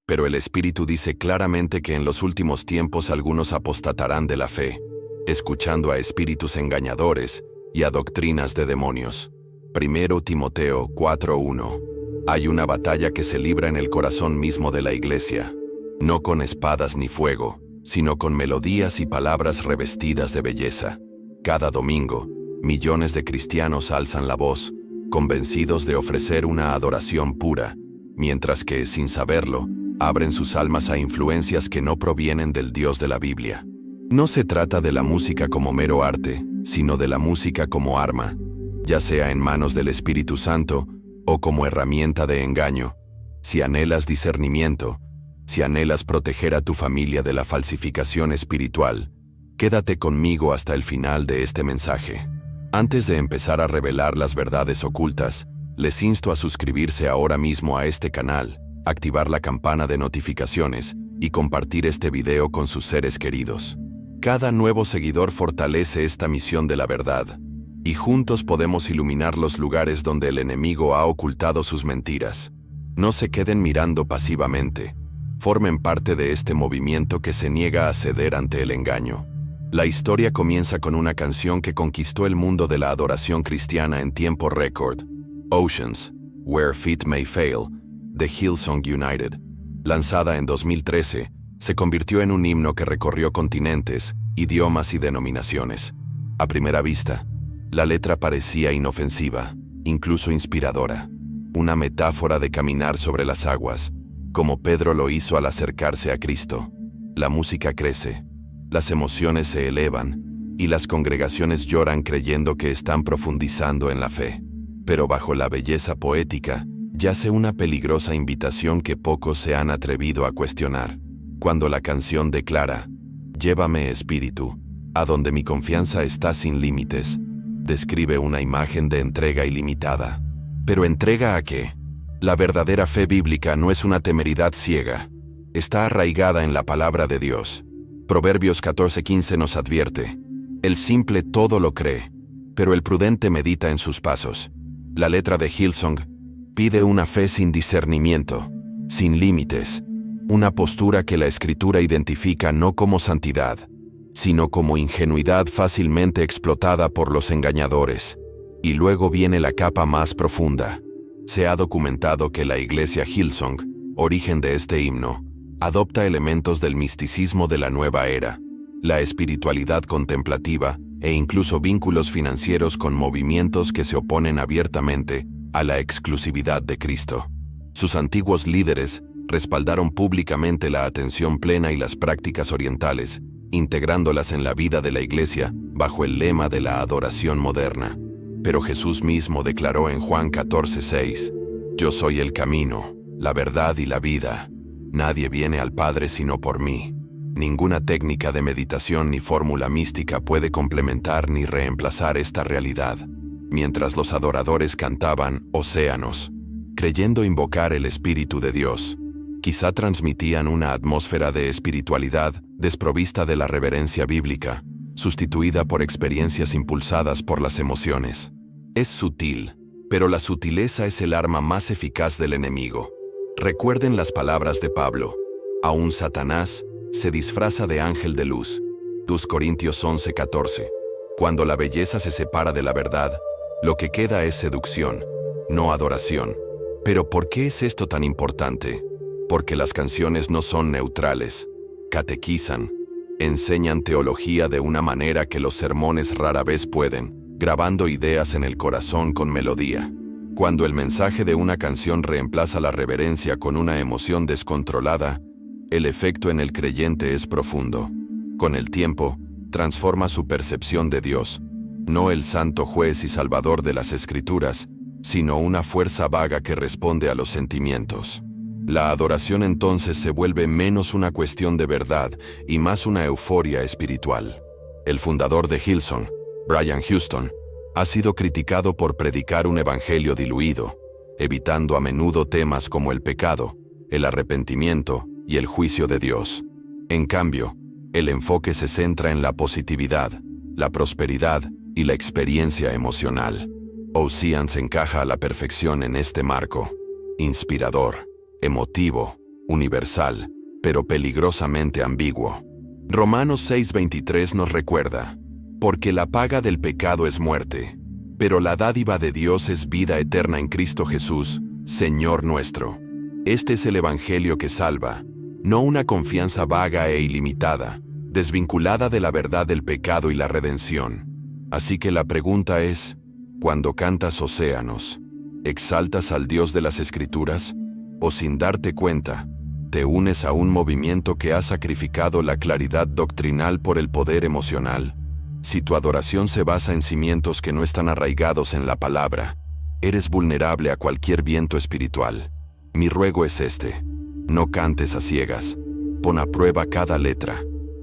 Pero el Espíritu dice claramente que en los últimos tiempos algunos apostatarán de la fe, escuchando a espíritus engañadores y a doctrinas de demonios. 1 Timoteo 4:1. Hay una batalla que se libra en el corazón mismo de la iglesia, no con espadas ni fuego, sino con melodías y palabras revestidas de belleza. Cada domingo, millones de cristianos alzan la voz, convencidos de ofrecer una adoración pura, mientras que, sin saberlo, abren sus almas a influencias que no provienen del Dios de la Biblia. No se trata de la música como mero arte, sino de la música como arma, ya sea en manos del Espíritu Santo o como herramienta de engaño. Si anhelas discernimiento, si anhelas proteger a tu familia de la falsificación espiritual, quédate conmigo hasta el final de este mensaje. Antes de empezar a revelar las verdades ocultas, les insto a suscribirse ahora mismo a este canal, activar la campana de notificaciones y compartir este video con sus seres queridos. Cada nuevo seguidor fortalece esta misión de la verdad, y juntos podemos iluminar los lugares donde el enemigo ha ocultado sus mentiras. No se queden mirando pasivamente. Formen parte de este movimiento que se niega a ceder ante el engaño. La historia comienza con una canción que conquistó el mundo de la adoración cristiana en tiempo récord. Oceans, Where Feet May Fail, de Hillsong United. Lanzada en 2013, se convirtió en un himno que recorrió continentes, idiomas y denominaciones. A primera vista, la letra parecía inofensiva, incluso inspiradora. Una metáfora de caminar sobre las aguas, como Pedro lo hizo al acercarse a Cristo. La música crece, las emociones se elevan, y las congregaciones lloran creyendo que están profundizando en la fe. Pero bajo la belleza poética, yace una peligrosa invitación que pocos se han atrevido a cuestionar. Cuando la canción declara, «Llévame, Espíritu, a donde mi confianza está sin límites», describe una imagen de entrega ilimitada. ¿Pero entrega a qué? La verdadera fe bíblica no es una temeridad ciega. Está arraigada en la palabra de Dios. Proverbios 14:15 nos advierte, «El simple todo lo cree, pero el prudente medita en sus pasos». La letra de Hillsong pide una fe sin discernimiento, sin límites, una postura que la Escritura identifica no como santidad, sino como ingenuidad fácilmente explotada por los engañadores. Y luego viene la capa más profunda. Se ha documentado que la iglesia Hillsong, origen de este himno, adopta elementos del misticismo de la nueva era, la espiritualidad contemplativa e incluso vínculos financieros con movimientos que se oponen abiertamente a la exclusividad de Cristo. Sus antiguos líderes respaldaron públicamente la atención plena y las prácticas orientales, integrándolas en la vida de la iglesia bajo el lema de la adoración moderna. Pero Jesús mismo declaró en Juan 14:6, «Yo soy el camino, la verdad y la vida. Nadie viene al Padre sino por mí». Ninguna técnica de meditación ni fórmula mística puede complementar ni reemplazar esta realidad. Mientras los adoradores cantaban «Océanos», creyendo invocar el Espíritu de Dios, quizá transmitían una atmósfera de espiritualidad desprovista de la reverencia bíblica, sustituida por experiencias impulsadas por las emociones. Es sutil, pero la sutileza es el arma más eficaz del enemigo. Recuerden las palabras de Pablo, «Aún Satanás se disfraza de ángel de luz». 2 Corintios 11:14. Cuando la belleza se separa de la verdad, lo que queda es seducción, no adoración. ¿Pero por qué es esto tan importante? Porque las canciones no son neutrales. Catequizan, enseñan teología de una manera que los sermones rara vez pueden, grabando ideas en el corazón con melodía. Cuando el mensaje de una canción reemplaza la reverencia con una emoción descontrolada, el efecto en el creyente es profundo. Con el tiempo, transforma su percepción de Dios, no el santo juez y salvador de las Escrituras, sino una fuerza vaga que responde a los sentimientos. La adoración entonces se vuelve menos una cuestión de verdad y más una euforia espiritual. El fundador de Hillsong, Brian Houston, ha sido criticado por predicar un evangelio diluido, evitando a menudo temas como el pecado, el arrepentimiento y el juicio de Dios. En cambio, el enfoque se centra en la positividad, la prosperidad y la experiencia emocional. Oceans encaja a la perfección en este marco. Inspirador, emotivo, universal, pero peligrosamente ambiguo. Romanos 6:23 nos recuerda, porque la paga del pecado es muerte, pero la dádiva de Dios es vida eterna en Cristo Jesús, Señor nuestro. Este es el Evangelio que salva, no una confianza vaga e ilimitada, desvinculada de la verdad del pecado y la redención. Así que la pregunta es, cuando cantas océanos, ¿exaltas al Dios de las Escrituras? ¿O sin darte cuenta, te unes a un movimiento que ha sacrificado la claridad doctrinal por el poder emocional? Si tu adoración se basa en cimientos que no están arraigados en la palabra, eres vulnerable a cualquier viento espiritual. Mi ruego es este: no cantes a ciegas, pon a prueba cada letra,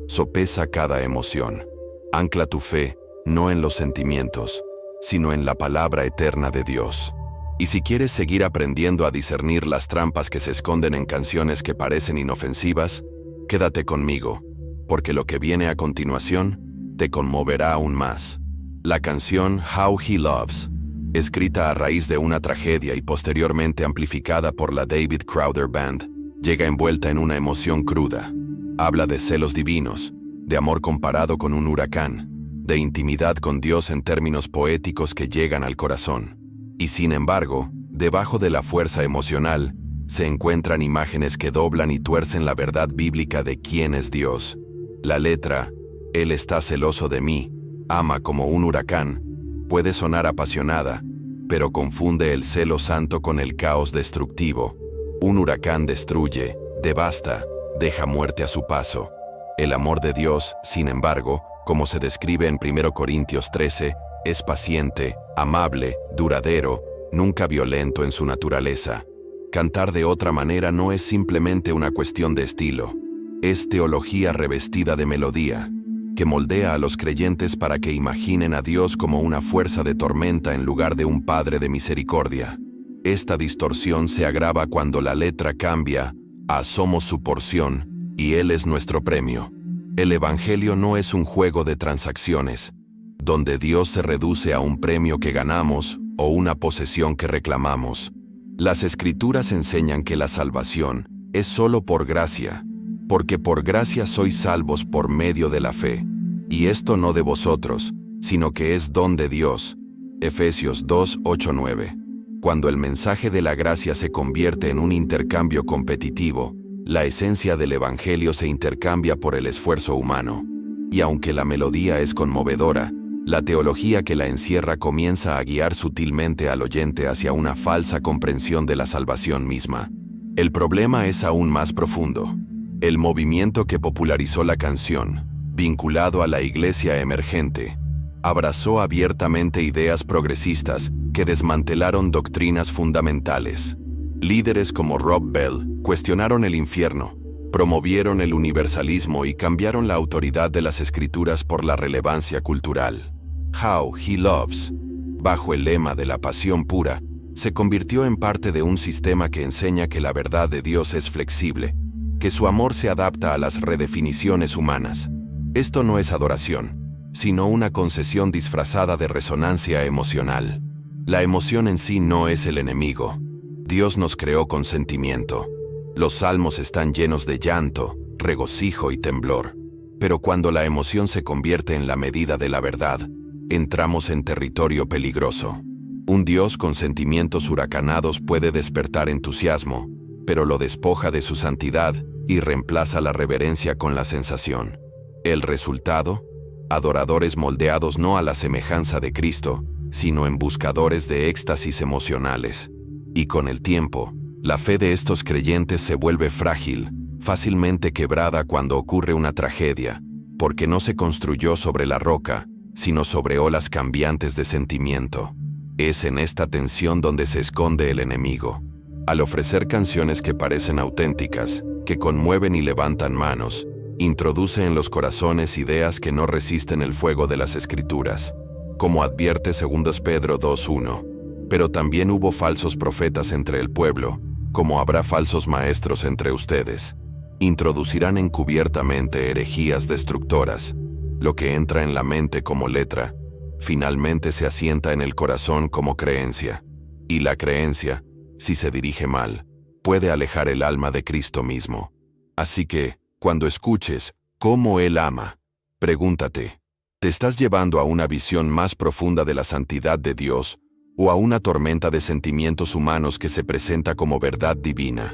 sopesa cada emoción. Ancla tu fe, no en los sentimientos, sino en la palabra eterna de Dios. Y si quieres seguir aprendiendo a discernir las trampas que se esconden en canciones que parecen inofensivas, quédate conmigo, porque lo que viene a continuación te conmoverá aún más. La canción How He Loves, escrita a raíz de una tragedia y posteriormente amplificada por la David Crowder Band, llega envuelta en una emoción cruda. Habla de celos divinos, de amor comparado con un huracán, de intimidad con Dios en términos poéticos que llegan al corazón. Y sin embargo, debajo de la fuerza emocional, se encuentran imágenes que doblan y tuercen la verdad bíblica de quién es Dios. La letra, Él está celoso de mí, ama como un huracán, puede sonar apasionada, pero confunde el celo santo con el caos destructivo. Un huracán destruye, devasta, deja muerte a su paso. El amor de Dios, sin embargo, como se describe en 1 Corintios 13, es paciente, amable, duradero, nunca violento en su naturaleza. Cantar de otra manera no es simplemente una cuestión de estilo. Es teología revestida de melodía, que moldea a los creyentes para que imaginen a Dios como una fuerza de tormenta en lugar de un Padre de misericordia. Esta distorsión se agrava cuando la letra cambia a somos su porción y Él es nuestro premio. El Evangelio no es un juego de transacciones, donde Dios se reduce a un premio que ganamos o una posesión que reclamamos. Las Escrituras enseñan que la salvación es solo por gracia, porque por gracia sois salvos por medio de la fe. Y esto no de vosotros, sino que es don de Dios. Efesios 2:8-9. Cuando el mensaje de la gracia se convierte en un intercambio competitivo, la esencia del Evangelio se intercambia por el esfuerzo humano. Y aunque la melodía es conmovedora, la teología que la encierra comienza a guiar sutilmente al oyente hacia una falsa comprensión de la salvación misma. El problema es aún más profundo. El movimiento que popularizó la canción, vinculado a la iglesia emergente, abrazó abiertamente ideas progresistas que desmantelaron doctrinas fundamentales. Líderes como Rob Bell cuestionaron el infierno, promovieron el universalismo y cambiaron la autoridad de las Escrituras por la relevancia cultural. How He Loves, bajo el lema de la pasión pura, se convirtió en parte de un sistema que enseña que la verdad de Dios es flexible, que su amor se adapta a las redefiniciones humanas. Esto no es adoración, sino una concesión disfrazada de resonancia emocional. La emoción en sí no es el enemigo. Dios nos creó con sentimiento. Los salmos están llenos de llanto, regocijo y temblor. Pero cuando la emoción se convierte en la medida de la verdad, entramos en territorio peligroso. Un Dios con sentimientos huracanados puede despertar entusiasmo, pero lo despoja de su santidad y reemplaza la reverencia con la sensación. El resultado: adoradores moldeados no a la semejanza de Cristo, sino en buscadores de éxtasis emocionales. Y con el tiempo, la fe de estos creyentes se vuelve frágil, fácilmente quebrada cuando ocurre una tragedia, porque no se construyó sobre la roca, sino sobre olas cambiantes de sentimiento. Es en esta tensión donde se esconde el enemigo. Al ofrecer canciones que parecen auténticas, que conmueven y levantan manos, introduce en los corazones ideas que no resisten el fuego de las Escrituras. Como advierte 2 Pedro 2:1, pero también hubo falsos profetas entre el pueblo, como habrá falsos maestros entre ustedes. Introducirán encubiertamente herejías destructoras. Lo que entra en la mente como letra, finalmente se asienta en el corazón como creencia. Y la creencia, si se dirige mal, puede alejar el alma de Cristo mismo. Así que, cuando escuches cómo Él ama, pregúntate, ¿te estás llevando a una visión más profunda de la santidad de Dios o a una tormenta de sentimientos humanos que se presenta como verdad divina?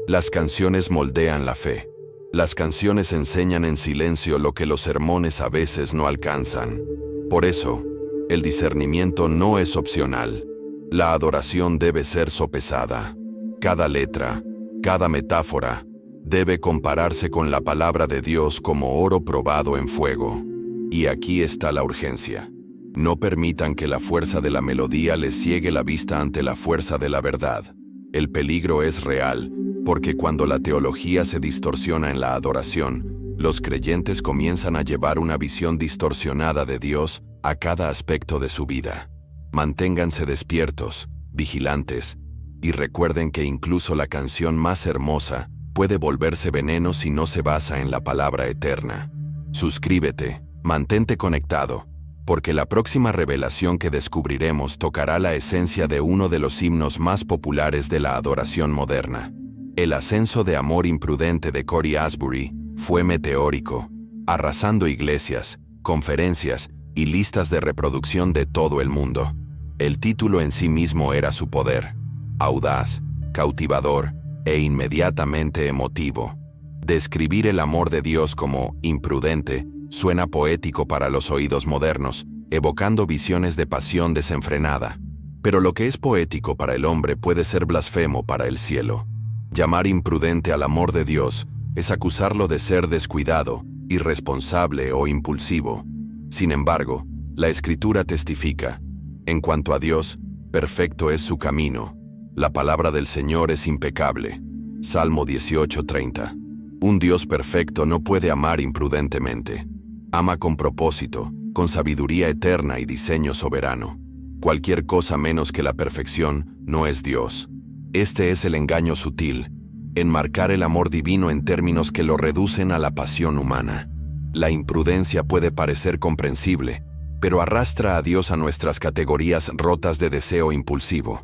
Las canciones moldean la fe. Las canciones enseñan en silencio lo que los sermones a veces no alcanzan. Por eso, el discernimiento no es opcional. La adoración debe ser sopesada. Cada letra, cada metáfora, debe compararse con la palabra de Dios como oro probado en fuego. Y aquí está la urgencia. No permitan que la fuerza de la melodía les ciegue la vista ante la fuerza de la verdad. El peligro es real, porque cuando la teología se distorsiona en la adoración, los creyentes comienzan a llevar una visión distorsionada de Dios a cada aspecto de su vida. Manténganse despiertos, vigilantes, y recuerden que incluso la canción más hermosa puede volverse veneno si no se basa en la palabra eterna. Suscríbete, mantente conectado, porque la próxima revelación que descubriremos tocará la esencia de uno de los himnos más populares de la adoración moderna. El ascenso de amor imprudente de Cory Asbury fue meteórico, arrasando iglesias, conferencias y listas de reproducción de todo el mundo. El título en sí mismo era su poder, audaz, cautivador e inmediatamente emotivo. Describir el amor de Dios como imprudente suena poético para los oídos modernos, evocando visiones de pasión desenfrenada. Pero lo que es poético para el hombre puede ser blasfemo para el cielo. Llamar imprudente al amor de Dios es acusarlo de ser descuidado, irresponsable o impulsivo. Sin embargo, la Escritura testifica: en cuanto a Dios, perfecto es su camino. La palabra del Señor es impecable. Salmo 18:30. Un Dios perfecto no puede amar imprudentemente. Ama con propósito, con sabiduría eterna y diseño soberano. Cualquier cosa menos que la perfección no es Dios. Este es el engaño sutil, enmarcar el amor divino en términos que lo reducen a la pasión humana. La imprudencia puede parecer comprensible, pero arrastra a Dios a nuestras categorías rotas de deseo impulsivo.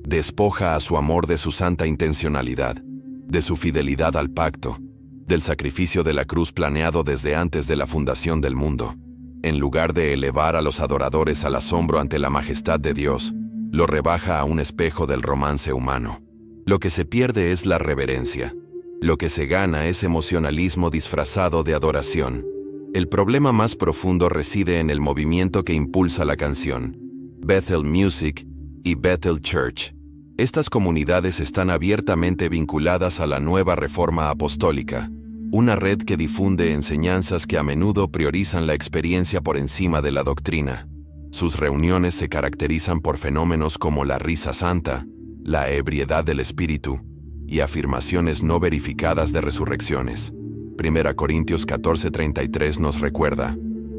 Despoja a su amor de su santa intencionalidad, de su fidelidad al pacto, del sacrificio de la cruz planeado desde antes de la fundación del mundo. En lugar de elevar a los adoradores al asombro ante la majestad de Dios, lo rebaja a un espejo del romance humano. Lo que se pierde es la reverencia. Lo que se gana es emocionalismo disfrazado de adoración. El problema más profundo reside en el movimiento que impulsa la canción, Bethel Music y Bethel Church. Estas comunidades están abiertamente vinculadas a la Nueva Reforma Apostólica, una red que difunde enseñanzas que a menudo priorizan la experiencia por encima de la doctrina. Sus reuniones se caracterizan por fenómenos como la risa santa, la ebriedad del espíritu y afirmaciones no verificadas de resurrecciones. 1 Corintios 14:33 nos recuerda: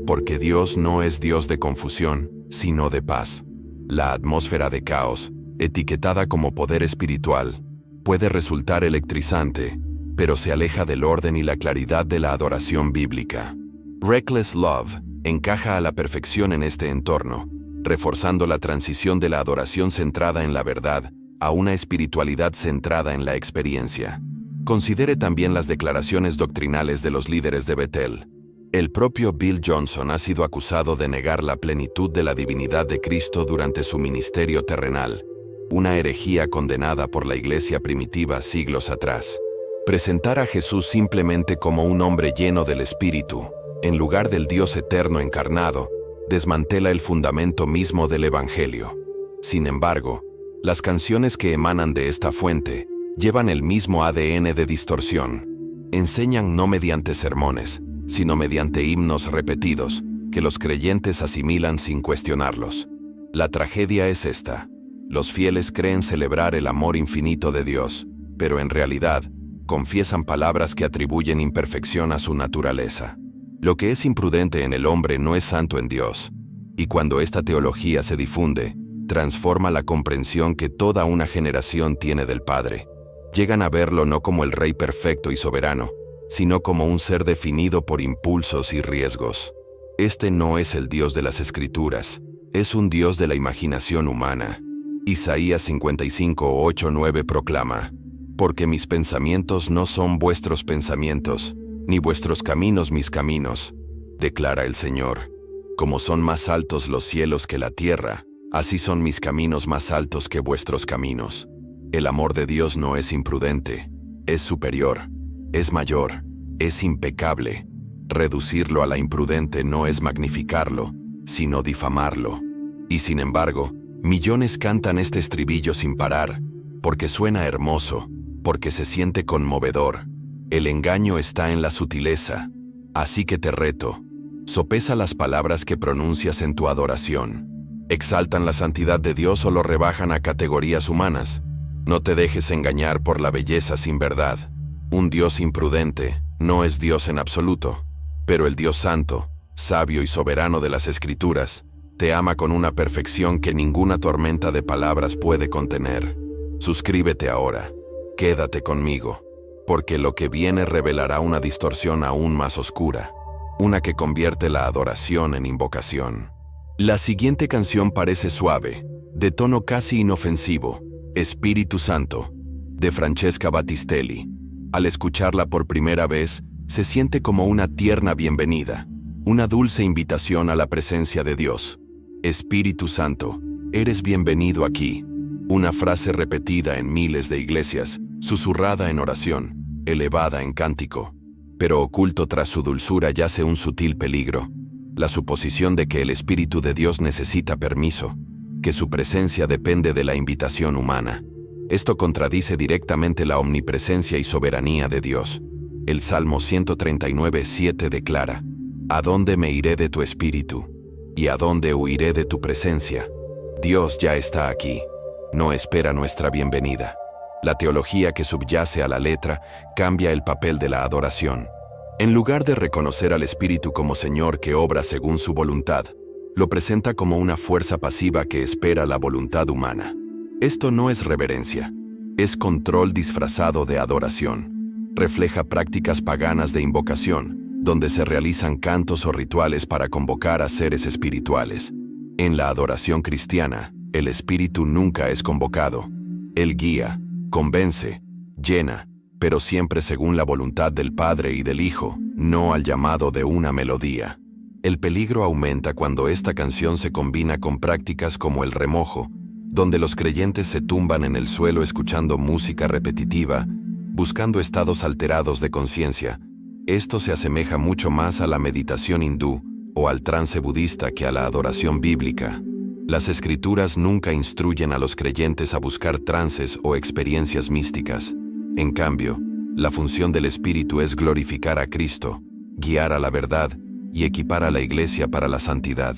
porque Dios no es Dios de confusión, sino de paz. La atmósfera de caos, etiquetada como poder espiritual, puede resultar electrizante, pero se aleja del orden y la claridad de la adoración bíblica. Reckless Love encaja a la perfección en este entorno, reforzando la transición de la adoración centrada en la verdad a una espiritualidad centrada en la experiencia. Considere también las declaraciones doctrinales de los líderes de Bethel. El propio Bill Johnson ha sido acusado de negar la plenitud de la divinidad de Cristo durante su ministerio terrenal, una herejía condenada por la iglesia primitiva siglos atrás. Presentar a Jesús simplemente como un hombre lleno del Espíritu, en lugar del Dios eterno encarnado, desmantela el fundamento mismo del Evangelio. Sin embargo, las canciones que emanan de esta fuente llevan el mismo ADN de distorsión. Enseñan no mediante sermones, sino mediante himnos repetidos, que los creyentes asimilan sin cuestionarlos. La tragedia es esta: los fieles creen celebrar el amor infinito de Dios, pero en realidad confiesan palabras que atribuyen imperfección a su naturaleza. Lo que es imprudente en el hombre no es santo en Dios, y cuando esta teología se difunde, transforma la comprensión que toda una generación tiene del Padre. Llegan a verlo no como el Rey perfecto y soberano, sino como un ser definido por impulsos y riesgos. Este no es el Dios de las Escrituras, es un Dios de la imaginación humana. Isaías 55:8-9 proclama: Porque mis pensamientos no son vuestros pensamientos, ni vuestros caminos mis caminos, declara el Señor. Como son más altos los cielos que la tierra, así son mis caminos más altos que vuestros caminos. El amor de Dios no es imprudente, es superior, es mayor, es impecable. Reducirlo a la imprudente no es magnificarlo, sino difamarlo. Y sin embargo, millones cantan este estribillo sin parar, porque suena hermoso, porque se siente conmovedor. El engaño está en la sutileza. Así que te reto, sopesa las palabras que pronuncias en tu adoración. ¿Exaltan la santidad de Dios o lo rebajan a categorías humanas? No te dejes engañar por la belleza sin verdad. Un Dios imprudente no es Dios en absoluto, pero el Dios santo, sabio y soberano de las Escrituras, te ama con una perfección que ninguna tormenta de palabras puede contener. Suscríbete ahora, quédate conmigo, porque lo que viene revelará una distorsión aún más oscura, una que convierte la adoración en invocación. La siguiente canción parece suave, de tono casi inofensivo, Espíritu Santo, de Francesca Battistelli. Al escucharla por primera vez, se siente como una tierna bienvenida, una dulce invitación a la presencia de Dios. Espíritu Santo, eres bienvenido aquí. Una frase repetida en miles de iglesias, susurrada en oración, elevada en cántico. Pero oculto tras su dulzura yace un sutil peligro, la suposición de que el Espíritu de Dios necesita permiso, que su presencia depende de la invitación humana. Esto contradice directamente la omnipresencia y soberanía de Dios. El Salmo 139:7 declara: ¿A dónde me iré de tu espíritu? ¿Y a dónde huiré de tu presencia? Dios ya está aquí. No espera nuestra bienvenida. La teología que subyace a la letra cambia el papel de la adoración. En lugar de reconocer al Espíritu como Señor que obra según su voluntad, lo presenta como una fuerza pasiva que espera la voluntad humana. Esto no es reverencia, es control disfrazado de adoración. Refleja prácticas paganas de invocación, donde se realizan cantos o rituales para convocar a seres espirituales. En la adoración cristiana, el Espíritu nunca es convocado. Él guía, convence, llena, pero siempre según la voluntad del Padre y del Hijo, no al llamado de una melodía. El peligro aumenta cuando esta canción se combina con prácticas como el remojo, donde los creyentes se tumban en el suelo escuchando música repetitiva, buscando estados alterados de conciencia. Esto se asemeja mucho más a la meditación hindú o al trance budista que a la adoración bíblica. Las Escrituras nunca instruyen a los creyentes a buscar trances o experiencias místicas. En cambio, la función del Espíritu es glorificar a Cristo, guiar a la verdad y equipar a la Iglesia para la santidad.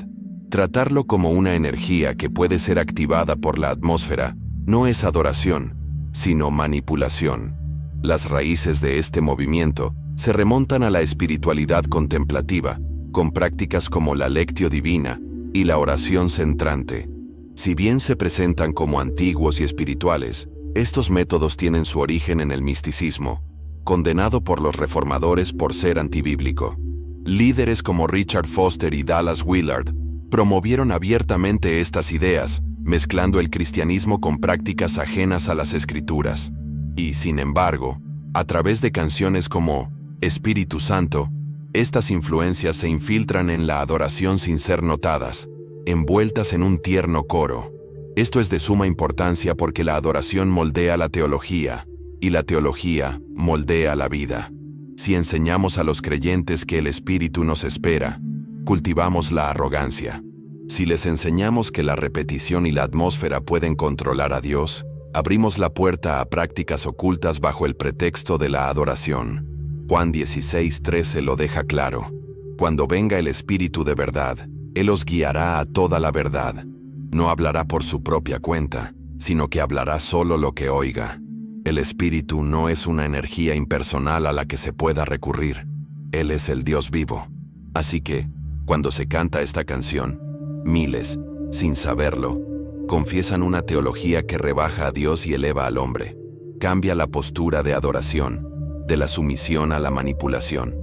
Tratarlo como una energía que puede ser activada por la atmósfera no es adoración, sino manipulación. Las raíces de este movimiento se remontan a la espiritualidad contemplativa, con prácticas como la lectio divina y la oración centrante. Si bien se presentan como antiguos y espirituales, estos métodos tienen su origen en el misticismo, condenado por los reformadores por ser antibíblico. Líderes como Richard Foster y Dallas Willard promovieron abiertamente estas ideas, mezclando el cristianismo con prácticas ajenas a las Escrituras. Y, sin embargo, a través de canciones como Espíritu Santo, estas influencias se infiltran en la adoración sin ser notadas, envueltas en un tierno coro. Esto es de suma importancia porque la adoración moldea la teología, y la teología moldea la vida. Si enseñamos a los creyentes que el Espíritu nos espera, cultivamos la arrogancia. Si les enseñamos que la repetición y la atmósfera pueden controlar a Dios, abrimos la puerta a prácticas ocultas bajo el pretexto de la adoración. Juan 16:13 lo deja claro. Cuando venga el Espíritu de verdad, Él os guiará a toda la verdad. No hablará por su propia cuenta, sino que hablará solo lo que oiga. El Espíritu no es una energía impersonal a la que se pueda recurrir. Él es el Dios vivo. Así que, cuando se canta esta canción, miles, sin saberlo, confiesan una teología que rebaja a Dios y eleva al hombre. Cambia la postura de adoración, de la sumisión a la manipulación.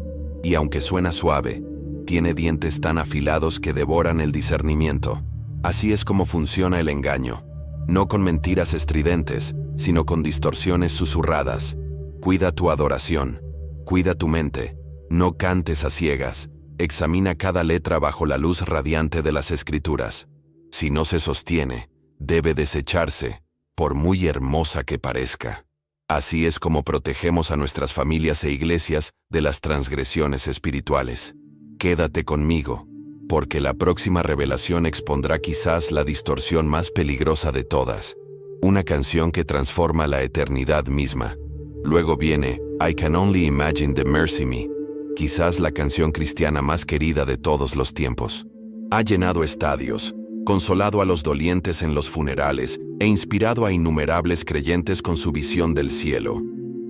Y aunque suena suave, tiene dientes tan afilados que devoran el discernimiento. Así es como funciona el engaño. No con mentiras estridentes, sino con distorsiones susurradas. Cuida tu adoración, cuida tu mente, no cantes a ciegas, examina cada letra bajo la luz radiante de las Escrituras. Si no se sostiene, debe desecharse, por muy hermosa que parezca. Así es como protegemos a nuestras familias e iglesias de las transgresiones espirituales. Quédate conmigo, porque la próxima revelación expondrá quizás la distorsión más peligrosa de todas, una canción que transforma la eternidad misma. Luego viene I Can Only Imagine the Mercy Me, quizás la canción cristiana más querida de todos los tiempos. Ha llenado estadios, consolado a los dolientes en los funerales e inspirado a innumerables creyentes con su visión del cielo.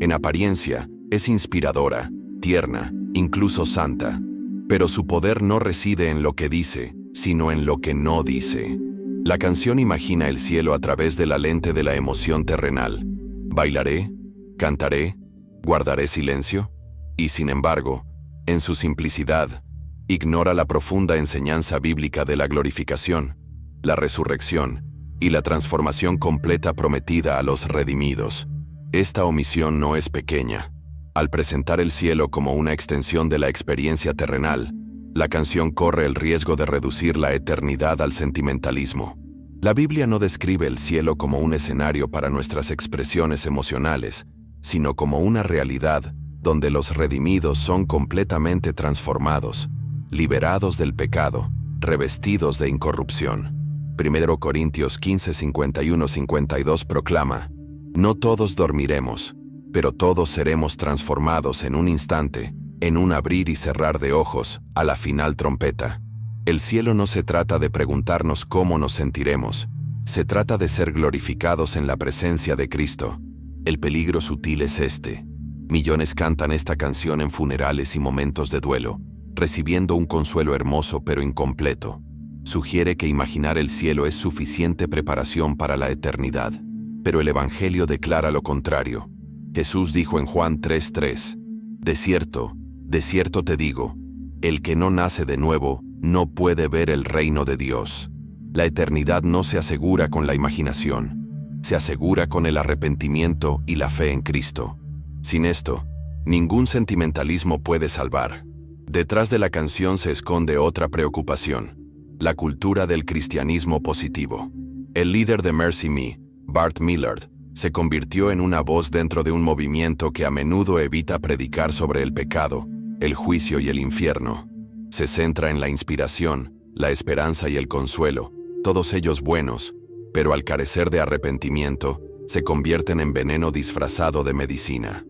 En apariencia, es inspiradora, tierna, incluso santa. Pero su poder no reside en lo que dice, sino en lo que no dice. La canción imagina el cielo a través de la lente de la emoción terrenal. ¿Bailaré? ¿Cantaré? ¿Guardaré silencio? Y sin embargo, en su simplicidad, ignora la profunda enseñanza bíblica de la glorificación, la resurrección y la transformación completa prometida a los redimidos. Esta omisión no es pequeña. Al presentar el cielo como una extensión de la experiencia terrenal, la canción corre el riesgo de reducir la eternidad al sentimentalismo. La Biblia no describe el cielo como un escenario para nuestras expresiones emocionales, sino como una realidad donde los redimidos son completamente transformados, liberados del pecado, revestidos de incorrupción. 1 Corintios 15, 51-52 proclama: No todos dormiremos, pero todos seremos transformados en un instante, en un abrir y cerrar de ojos, a la final trompeta. El cielo no se trata de preguntarnos cómo nos sentiremos, se trata de ser glorificados en la presencia de Cristo. El peligro sutil es este. Millones cantan esta canción en funerales y momentos de duelo, recibiendo un consuelo hermoso pero incompleto. Sugiere que imaginar el cielo es suficiente preparación para la eternidad. Pero el Evangelio declara lo contrario. Jesús dijo en Juan 3:3, de cierto te digo, el que no nace de nuevo no puede ver el reino de Dios. La eternidad no se asegura con la imaginación, se asegura con el arrepentimiento y la fe en Cristo. Sin esto, ningún sentimentalismo puede salvar. Detrás de la canción se esconde otra preocupación: la cultura del cristianismo positivo. El líder de Mercy Me, Bart Millard, se convirtió en una voz dentro de un movimiento que a menudo evita predicar sobre el pecado, el juicio y el infierno. Se centra en la inspiración, la esperanza y el consuelo, todos ellos buenos, pero al carecer de arrepentimiento, se convierten en veneno disfrazado de medicina.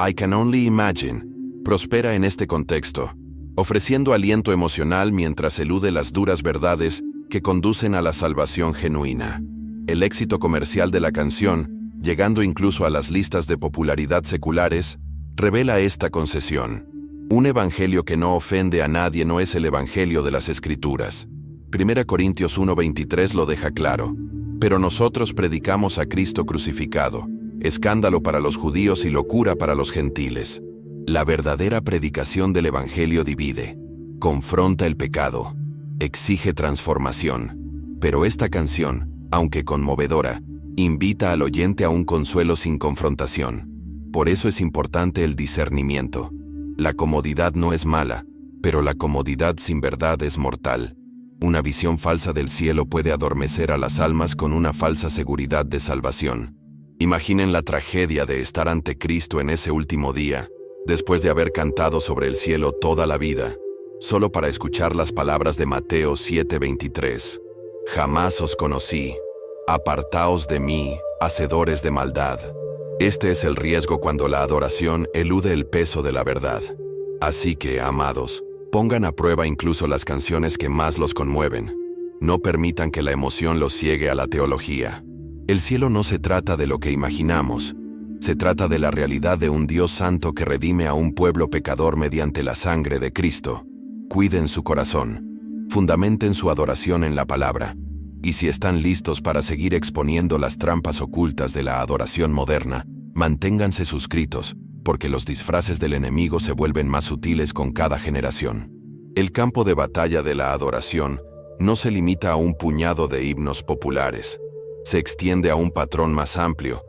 I Can Only Imagine prospera en este contexto, ofreciendo aliento emocional mientras elude las duras verdades que conducen a la salvación genuina. El éxito comercial de la canción, llegando incluso a las listas de popularidad seculares, revela esta concesión. Un evangelio que no ofende a nadie no es el evangelio de las Escrituras. 1 Corintios 1:23 lo deja claro. Pero nosotros predicamos a Cristo crucificado, escándalo para los judíos y locura para los gentiles. La verdadera predicación del evangelio divide, confronta el pecado, exige transformación. Pero esta canción, aunque conmovedora, invita al oyente a un consuelo sin confrontación. Por eso es importante el discernimiento. La comodidad no es mala, pero la comodidad sin verdad es mortal. Una visión falsa del cielo puede adormecer a las almas con una falsa seguridad de salvación. Imaginen la tragedia de estar ante Cristo en ese último día, después de haber cantado sobre el cielo toda la vida, solo para escuchar las palabras de Mateo 7:23. Jamás os conocí. Apartaos de mí, hacedores de maldad. Este es el riesgo cuando la adoración elude el peso de la verdad. Así que, amados, pongan a prueba incluso las canciones que más los conmueven. No permitan que la emoción los ciegue a la teología. El cielo no se trata de lo que imaginamos. Se trata de la realidad de un Dios santo que redime a un pueblo pecador mediante la sangre de Cristo. Cuiden su corazón. Fundamenten su adoración en la palabra. Y si están listos para seguir exponiendo las trampas ocultas de la adoración moderna, manténganse suscritos, porque los disfraces del enemigo se vuelven más sutiles con cada generación. El campo de batalla de la adoración no se limita a un puñado de himnos populares. Se extiende a un patrón más amplio,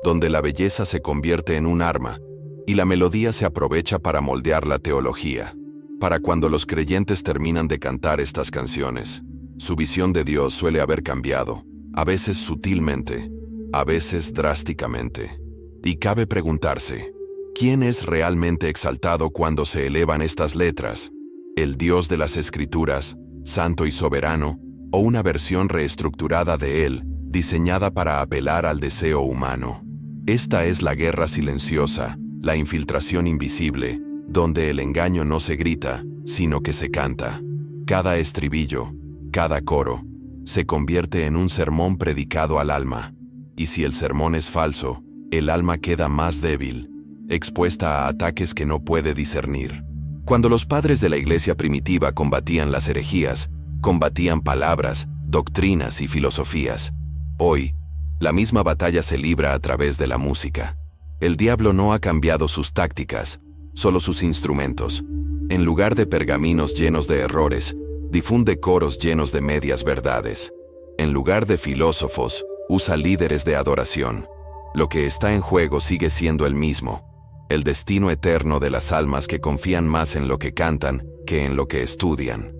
donde la belleza se convierte en un arma y la melodía se aprovecha para moldear la teología. Para cuando los creyentes terminan de cantar estas canciones, su visión de Dios suele haber cambiado, a veces sutilmente, a veces drásticamente. Y cabe preguntarse, ¿quién es realmente exaltado cuando se elevan estas letras? ¿El Dios de las Escrituras, santo y soberano, o una versión reestructurada de él, diseñada para apelar al deseo humano? Esta es la guerra silenciosa, la infiltración invisible, donde el engaño no se grita, sino que se canta. Cada estribillo, cada coro, se convierte en un sermón predicado al alma. Y si el sermón es falso, el alma queda más débil, expuesta a ataques que no puede discernir. Cuando los padres de la iglesia primitiva combatían las herejías, combatían palabras, doctrinas y filosofías. Hoy, la misma batalla se libra a través de la música. El diablo no ha cambiado sus tácticas, solo sus instrumentos. En lugar de pergaminos llenos de errores, difunde coros llenos de medias verdades. En lugar de filósofos, usa líderes de adoración. Lo que está en juego sigue siendo el mismo: el destino eterno de las almas que confían más en lo que cantan que en lo que estudian.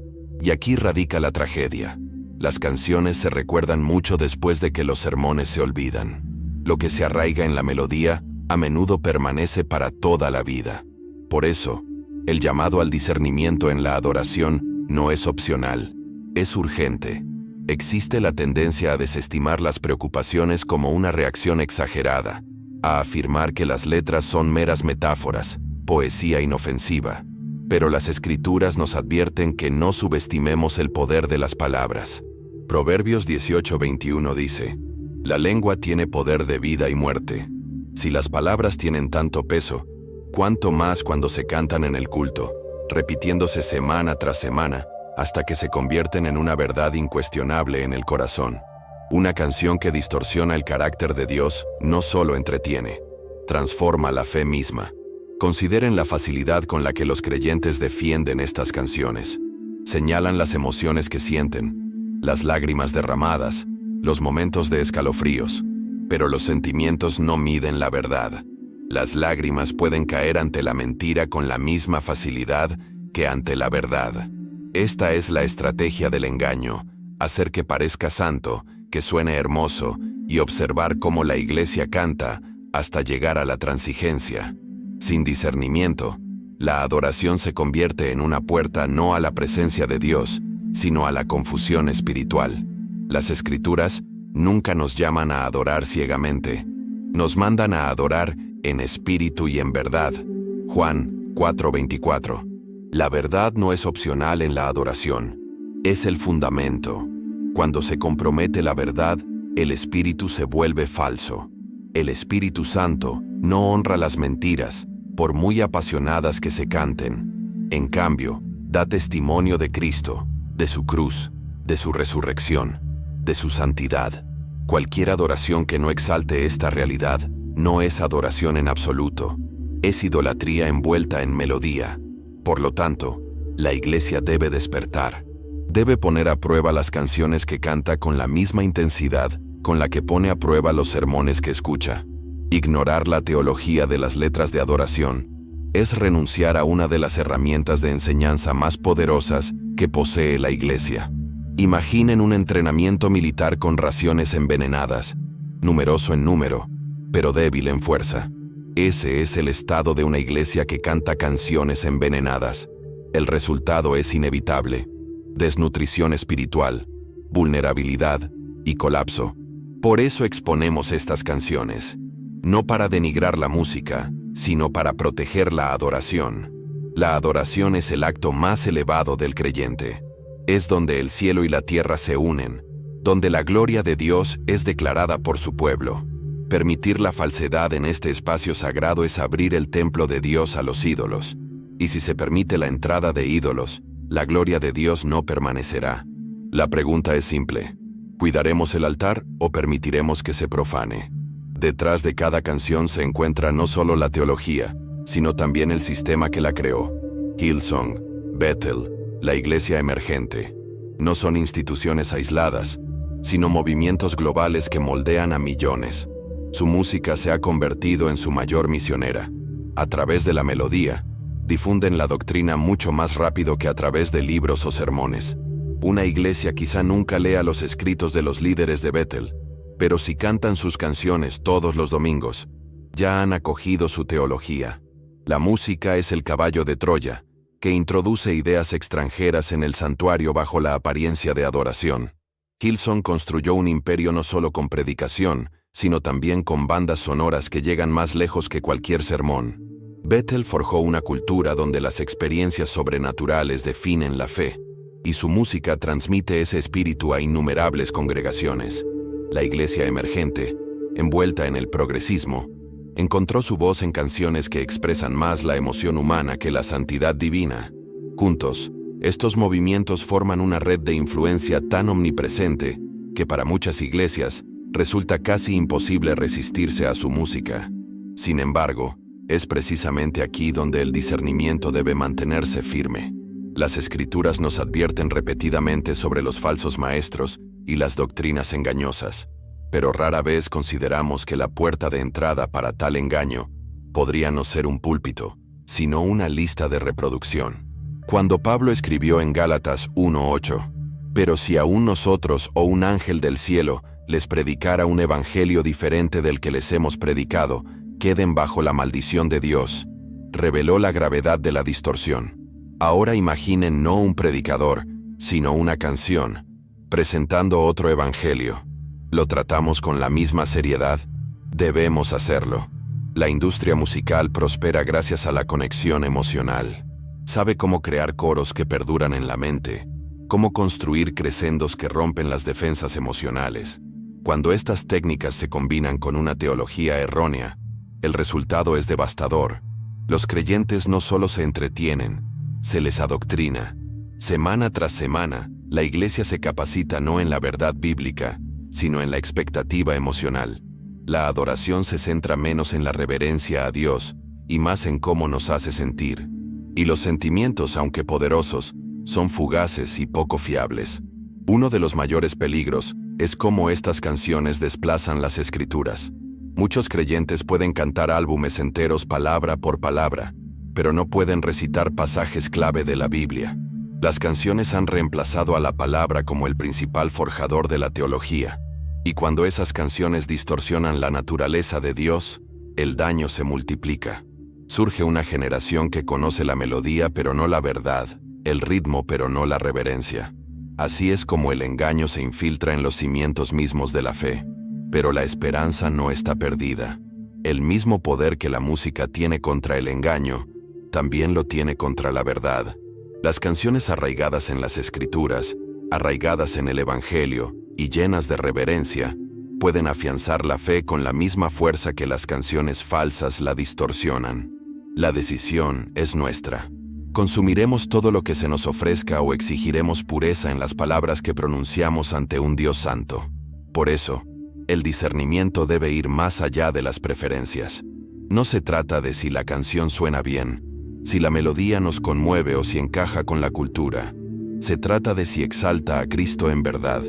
Y aquí radica la tragedia. Las canciones se recuerdan mucho después de que los sermones se olvidan. Lo que se arraiga en la melodía a menudo permanece para toda la vida. Por eso, el llamado al discernimiento en la adoración no es opcional, es urgente. Existe la tendencia a desestimar las preocupaciones como una reacción exagerada, a afirmar que las letras son meras metáforas, poesía inofensiva. Pero las Escrituras nos advierten que no subestimemos el poder de las palabras. Proverbios 18:21 dice: la lengua tiene poder de vida y muerte. Si las palabras tienen tanto peso, ¿cuánto más cuando se cantan en el culto, repitiéndose semana tras semana, hasta que se convierten en una verdad incuestionable en el corazón? Una canción que distorsiona el carácter de Dios no solo entretiene, transforma la fe misma. Consideren la facilidad con la que los creyentes defienden estas canciones. Señalan las emociones que sienten, las lágrimas derramadas, los momentos de escalofríos. Pero los sentimientos no miden la verdad. Las lágrimas pueden caer ante la mentira con la misma facilidad que ante la verdad. Esta es la estrategia del engaño: hacer que parezca santo, que suene hermoso, y observar cómo la iglesia canta hasta llegar a la transigencia. Sin discernimiento, la adoración se convierte en una puerta no a la presencia de Dios, sino a la confusión espiritual. Las Escrituras nunca nos llaman a adorar ciegamente. Nos mandan a adorar en espíritu y en verdad. Juan 4:24. La verdad no es opcional en la adoración. Es el fundamento. Cuando se compromete la verdad, el espíritu se vuelve falso. El Espíritu Santo no honra las mentiras, por muy apasionadas que se canten. En cambio, da testimonio de Cristo, de su cruz, de su resurrección, de su santidad. Cualquier adoración que no exalte esta realidad no es adoración en absoluto, es idolatría envuelta en melodía. Por lo tanto, la iglesia debe despertar. Debe poner a prueba las canciones que canta con la misma intensidad con la que pone a prueba los sermones que escucha. Ignorar la teología de las letras de adoración es renunciar a una de las herramientas de enseñanza más poderosas que posee la iglesia. Imaginen un entrenamiento militar con raciones envenenadas, numeroso en número, pero débil en fuerza. Ese es el estado de una iglesia que canta canciones envenenadas. El resultado es inevitable: desnutrición espiritual, vulnerabilidad y colapso. Por eso exponemos estas canciones, no para denigrar la música, sino para proteger la adoración. La adoración es el acto más elevado del creyente. Es donde el cielo y la tierra se unen, donde la gloria de Dios es declarada por su pueblo. Permitir la falsedad en este espacio sagrado es abrir el templo de Dios a los ídolos. Y si se permite la entrada de ídolos, la gloria de Dios no permanecerá. La pregunta es simple: ¿cuidaremos el altar o permitiremos que se profane? Detrás de cada canción se encuentra no solo la teología, sino también el sistema que la creó. Hillsong, Bethel, la iglesia emergente. No son instituciones aisladas, sino movimientos globales que moldean a millones. Su música se ha convertido en su mayor misionera. A través de la melodía, difunden la doctrina mucho más rápido que a través de libros o sermones. Una iglesia quizá nunca lea los escritos de los líderes de Bethel, pero si cantan sus canciones todos los domingos, ya han acogido su teología. La música es el caballo de Troya, que introduce ideas extranjeras en el santuario bajo la apariencia de adoración. Hillsong construyó un imperio no solo con predicación, sino también con bandas sonoras que llegan más lejos que cualquier sermón. Bethel forjó una cultura donde las experiencias sobrenaturales definen la fe, y su música transmite ese espíritu a innumerables congregaciones. La iglesia emergente, envuelta en el progresismo, encontró su voz en canciones que expresan más la emoción humana que la santidad divina. Juntos, estos movimientos forman una red de influencia tan omnipresente que para muchas iglesias resulta casi imposible resistirse a su música. Sin embargo, es precisamente aquí donde el discernimiento debe mantenerse firme. Las Escrituras nos advierten repetidamente sobre los falsos maestros y las doctrinas engañosas, pero rara vez consideramos que la puerta de entrada para tal engaño podría no ser un púlpito, sino una lista de reproducción. Cuando Pablo escribió en Gálatas 1:8, «Pero si aún nosotros o un ángel del cielo les predicara un evangelio diferente del que les hemos predicado, queden bajo la maldición de Dios», reveló la gravedad de la distorsión. Ahora imaginen no un predicador, sino una canción, presentando otro evangelio. ¿Lo tratamos con la misma seriedad? Debemos hacerlo. La industria musical prospera gracias a la conexión emocional. Sabe cómo crear coros que perduran en la mente, cómo construir crescendos que rompen las defensas emocionales. Cuando estas técnicas se combinan con una teología errónea, el resultado es devastador. Los creyentes no solo se entretienen, se les adoctrina. Semana tras semana, la iglesia se capacita no en la verdad bíblica, sino en la expectativa emocional. La adoración se centra menos en la reverencia a Dios y más en cómo nos hace sentir. Y los sentimientos, aunque poderosos, son fugaces y poco fiables. Uno de los mayores peligros es cómo estas canciones desplazan las Escrituras. Muchos creyentes pueden cantar álbumes enteros palabra por palabra, pero no pueden recitar pasajes clave de la Biblia. Las canciones han reemplazado a la palabra como el principal forjador de la teología. Y cuando esas canciones distorsionan la naturaleza de Dios, el daño se multiplica. Surge una generación que conoce la melodía pero no la verdad, el ritmo pero no la reverencia. Así es como el engaño se infiltra en los cimientos mismos de la fe. Pero la esperanza no está perdida. El mismo poder que la música tiene contra el engaño, también lo tiene contra la verdad. Las canciones arraigadas en las Escrituras, arraigadas en el Evangelio y llenas de reverencia, pueden afianzar la fe con la misma fuerza que las canciones falsas la distorsionan. La decisión es nuestra. ¿Consumiremos todo lo que se nos ofrezca o exigiremos pureza en las palabras que pronunciamos ante un Dios santo? Por eso, el discernimiento debe ir más allá de las preferencias. No se trata de si la canción suena bien, si la melodía nos conmueve o si encaja con la cultura. Se trata de si exalta a Cristo en verdad.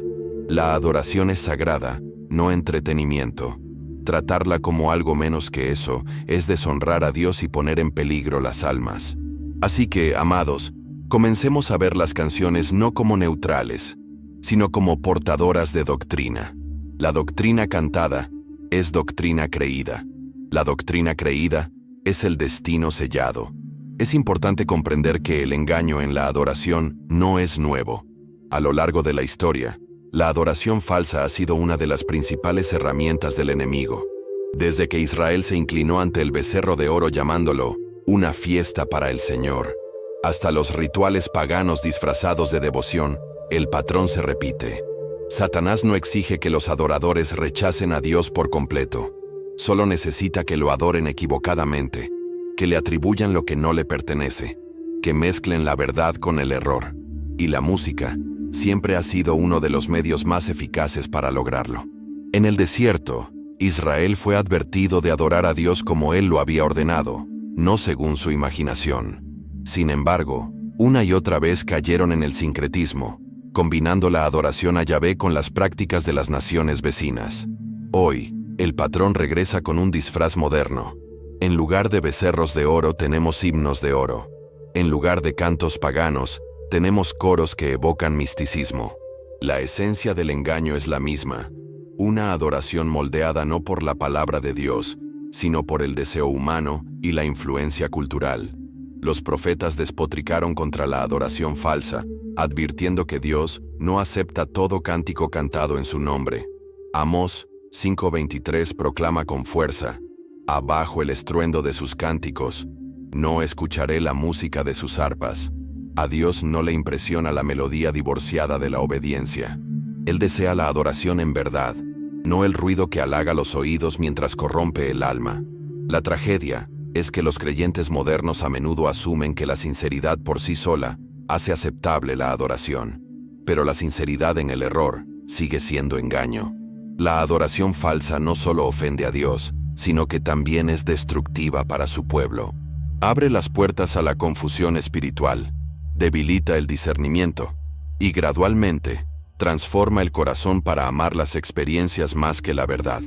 La adoración es sagrada, no entretenimiento. Tratarla como algo menos que eso es deshonrar a Dios y poner en peligro las almas. Así que, amados, comencemos a ver las canciones no como neutrales, sino como portadoras de doctrina. La doctrina cantada es doctrina creída. La doctrina creída es el destino sellado. Es importante comprender que el engaño en la adoración no es nuevo. A lo largo de la historia, la adoración falsa ha sido una de las principales herramientas del enemigo. Desde que Israel se inclinó ante el becerro de oro llamándolo una fiesta para el Señor, hasta los rituales paganos disfrazados de devoción, el patrón se repite. Satanás no exige que los adoradores rechacen a Dios por completo. Solo necesita que lo adoren equivocadamente, que le atribuyan lo que no le pertenece, que mezclen la verdad con el error. Y la música siempre ha sido uno de los medios más eficaces para lograrlo. En el desierto, Israel fue advertido de adorar a Dios como Él lo había ordenado, no según su imaginación. Sin embargo, una y otra vez cayeron en el sincretismo, combinando la adoración a Yahvé con las prácticas de las naciones vecinas. Hoy, El patrón regresa con un disfraz moderno. En lugar de becerros de oro tenemos himnos de oro. En lugar de cantos paganos, tenemos coros que evocan misticismo. La esencia del engaño es la misma, una adoración moldeada no por la palabra de Dios, sino por el deseo humano y la influencia cultural. Los profetas despotricaron contra la adoración falsa, advirtiendo que Dios no acepta todo cántico cantado en su nombre. Amós 5:23 proclama con fuerza: abajo el estruendo de sus cánticos, no escucharé la música de sus arpas. A Dios no le impresiona la melodía divorciada de la obediencia. Él desea la adoración en verdad, no el ruido que halaga los oídos mientras corrompe el alma. La tragedia es que los creyentes modernos a menudo asumen que la sinceridad por sí sola hace aceptable la adoración, pero la sinceridad en el error sigue siendo engaño. La adoración falsa no solo ofende a Dios, sino que también es destructiva para su pueblo. Abre las puertas a la confusión espiritual, debilita el discernimiento y gradualmente transforma el corazón para amar las experiencias más que la verdad.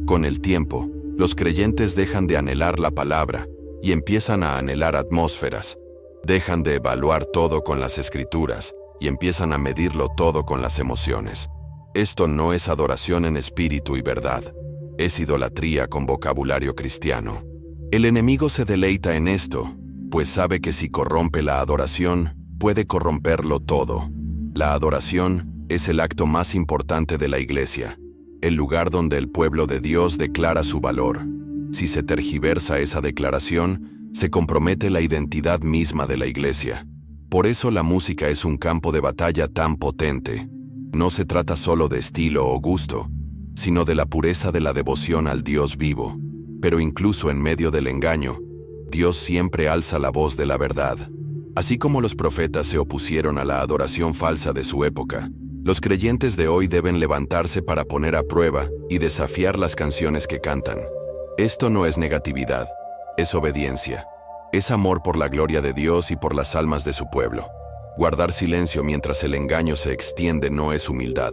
Con el tiempo, los creyentes dejan de anhelar la palabra y empiezan a anhelar atmósferas. Dejan de evaluar todo con las escrituras y empiezan a medirlo todo con las emociones. Esto no es adoración en espíritu y verdad, es idolatría con vocabulario cristiano. El enemigo se deleita en esto, pues sabe que si corrompe la adoración, puede corromperlo todo. La adoración es el acto más importante de la iglesia, el lugar donde el pueblo de Dios declara su valor. Si se tergiversa esa declaración, se compromete la identidad misma de la iglesia. Por eso la música es un campo de batalla tan potente. No se trata solo de estilo o gusto, sino de la pureza de la devoción al Dios vivo. Pero incluso en medio del engaño, Dios siempre alza la voz de la verdad. Así como los profetas se opusieron a la adoración falsa de su época, los creyentes de hoy deben levantarse para poner a prueba y desafiar las canciones que cantan. Esto no es negatividad, es obediencia. Es amor por la gloria de Dios y por las almas de su pueblo. Guardar silencio mientras el engaño se extiende no es humildad,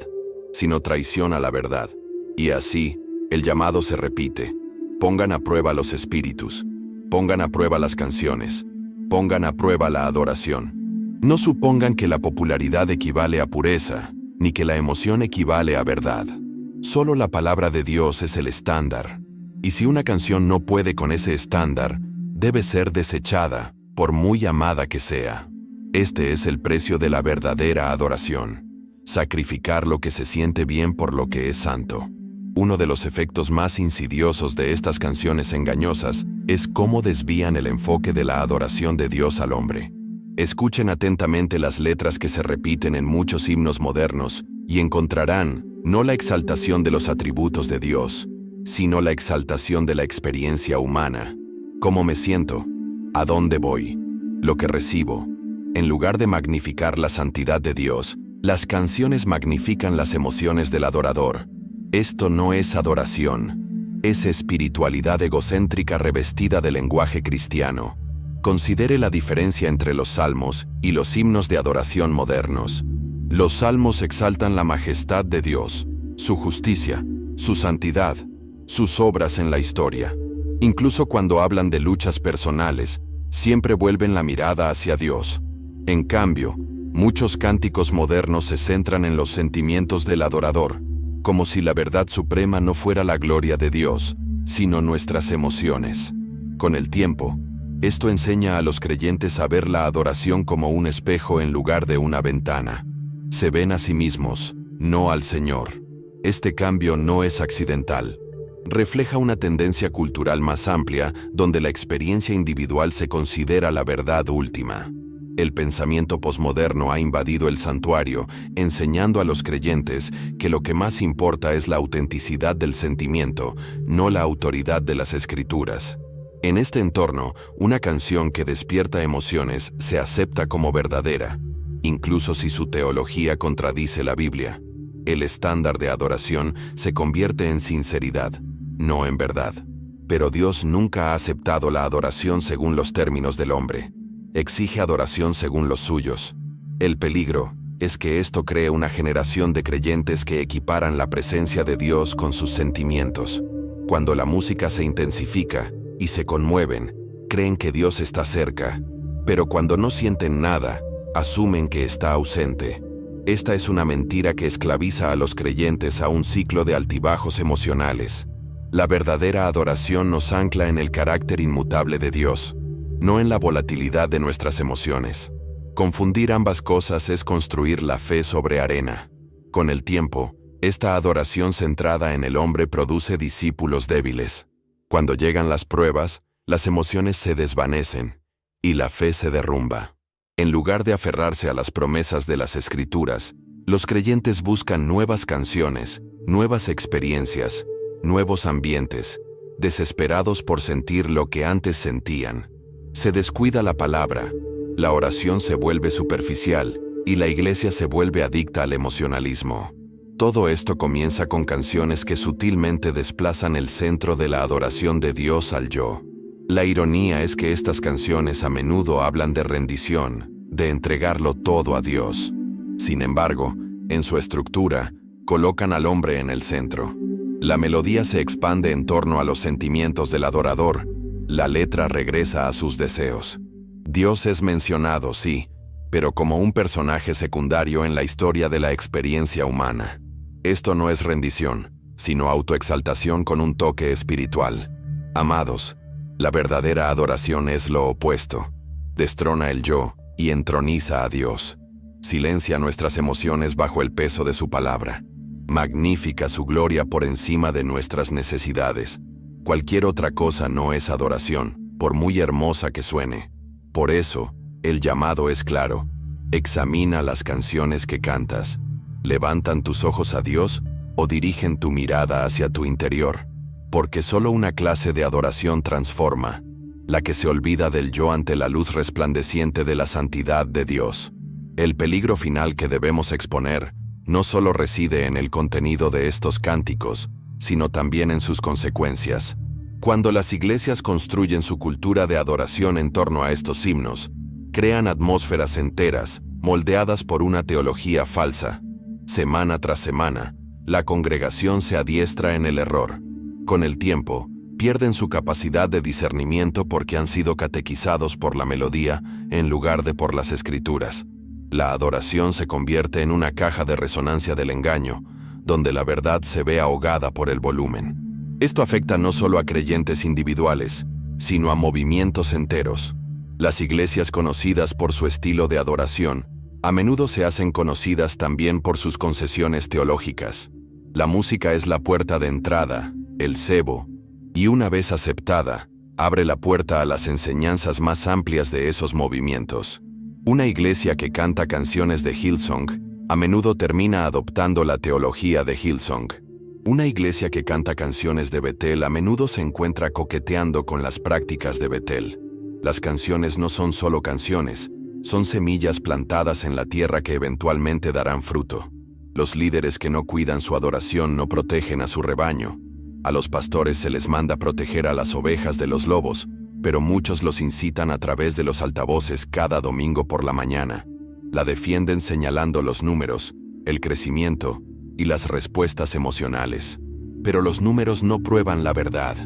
sino traición a la verdad. Y así, el llamado se repite. Pongan a prueba los espíritus, pongan a prueba las canciones, pongan a prueba la adoración. No supongan que la popularidad equivale a pureza, ni que la emoción equivale a verdad. Solo la palabra de Dios es el estándar. Y si una canción no puede con ese estándar, debe ser desechada, por muy amada que sea. Este es el precio de la verdadera adoración. Sacrificar lo que se siente bien por lo que es santo. Uno de los efectos más insidiosos de estas canciones engañosas es cómo desvían el enfoque de la adoración de Dios al hombre. Escuchen atentamente las letras que se repiten en muchos himnos modernos y encontrarán no la exaltación de los atributos de Dios, sino la exaltación de la experiencia humana. ¿Cómo me siento? ¿A dónde voy? Lo que recibo. En lugar de magnificar la santidad de Dios, las canciones magnifican las emociones del adorador. Esto no es adoración, es espiritualidad egocéntrica revestida de lenguaje cristiano. Considere la diferencia entre los salmos y los himnos de adoración modernos. Los salmos exaltan la majestad de Dios, su justicia, su santidad, sus obras en la historia. Incluso cuando hablan de luchas personales, siempre vuelven la mirada hacia Dios. En cambio, muchos cánticos modernos se centran en los sentimientos del adorador, como si la verdad suprema no fuera la gloria de Dios, sino nuestras emociones. Con el tiempo, esto enseña a los creyentes a ver la adoración como un espejo en lugar de una ventana. Se ven a sí mismos, no al Señor. Este cambio no es accidental. Refleja una tendencia cultural más amplia, donde la experiencia individual se considera la verdad última. El pensamiento posmoderno ha invadido el santuario, enseñando a los creyentes que lo que más importa es la autenticidad del sentimiento, no la autoridad de las escrituras. En este entorno, una canción que despierta emociones se acepta como verdadera, incluso si su teología contradice la Biblia. El estándar de adoración se convierte en sinceridad, no en verdad. Pero Dios nunca ha aceptado la adoración según los términos del hombre. Exige adoración según los suyos. El peligro es que esto cree una generación de creyentes que equiparan la presencia de Dios con sus sentimientos. Cuando la música se intensifica y se conmueven, creen que Dios está cerca, pero cuando no sienten nada, asumen que está ausente. Esta es una mentira que esclaviza a los creyentes a un ciclo de altibajos emocionales. La verdadera adoración nos ancla en el carácter inmutable de Dios, no en la volatilidad de nuestras emociones. Confundir ambas cosas es construir la fe sobre arena. Con el tiempo, esta adoración centrada en el hombre produce discípulos débiles. Cuando llegan las pruebas, las emociones se desvanecen y la fe se derrumba. En lugar de aferrarse a las promesas de las Escrituras, los creyentes buscan nuevas canciones, nuevas experiencias, nuevos ambientes, desesperados por sentir lo que antes sentían. Se descuida la palabra, la oración se vuelve superficial y la iglesia se vuelve adicta al emocionalismo. Todo esto comienza con canciones que sutilmente desplazan el centro de la adoración de Dios al yo. La ironía es que estas canciones a menudo hablan de rendición, de entregarlo todo a Dios. Sin embargo, en su estructura, colocan al hombre en el centro. La melodía se expande en torno a los sentimientos del adorador, la letra regresa a sus deseos. Dios es mencionado, sí, pero como un personaje secundario en la historia de la experiencia humana. Esto no es rendición, sino autoexaltación con un toque espiritual. Amados, la verdadera adoración es lo opuesto. Destrona el yo y entroniza a Dios. Silencia nuestras emociones bajo el peso de su palabra. Magnifica su gloria por encima de nuestras necesidades. Cualquier otra cosa no es adoración, por muy hermosa que suene. Por eso, el llamado es claro. Examina las canciones que cantas. ¿Levantan tus ojos a Dios o dirigen tu mirada hacia tu interior? Porque solo una clase de adoración transforma, la que se olvida del yo ante la luz resplandeciente de la santidad de Dios. El peligro final que debemos exponer no solo reside en el contenido de estos cánticos, sino también en sus consecuencias. Cuando las iglesias construyen su cultura de adoración en torno a estos himnos, crean atmósferas enteras, moldeadas por una teología falsa. Semana tras semana, la congregación se adiestra en el error. Con el tiempo, pierden su capacidad de discernimiento porque han sido catequizados por la melodía en lugar de por las Escrituras. La adoración se convierte en una caja de resonancia del engaño, donde la verdad se ve ahogada por el volumen. Esto afecta no solo a creyentes individuales, sino a movimientos enteros. Las iglesias conocidas por su estilo de adoración, a menudo se hacen conocidas también por sus concesiones teológicas. La música es la puerta de entrada, el cebo, y una vez aceptada, abre la puerta a las enseñanzas más amplias de esos movimientos. Una iglesia que canta canciones de Hillsong, a menudo termina adoptando la teología de Hillsong. Una iglesia que canta canciones de Betel a menudo se encuentra coqueteando con las prácticas de Betel. Las canciones no son solo canciones, son semillas plantadas en la tierra que eventualmente darán fruto. Los líderes que no cuidan su adoración no protegen a su rebaño. A los pastores se les manda proteger a las ovejas de los lobos, pero muchos los incitan a través de los altavoces cada domingo por la mañana. La defienden señalando los números, el crecimiento y las respuestas emocionales. Pero los números no prueban la verdad.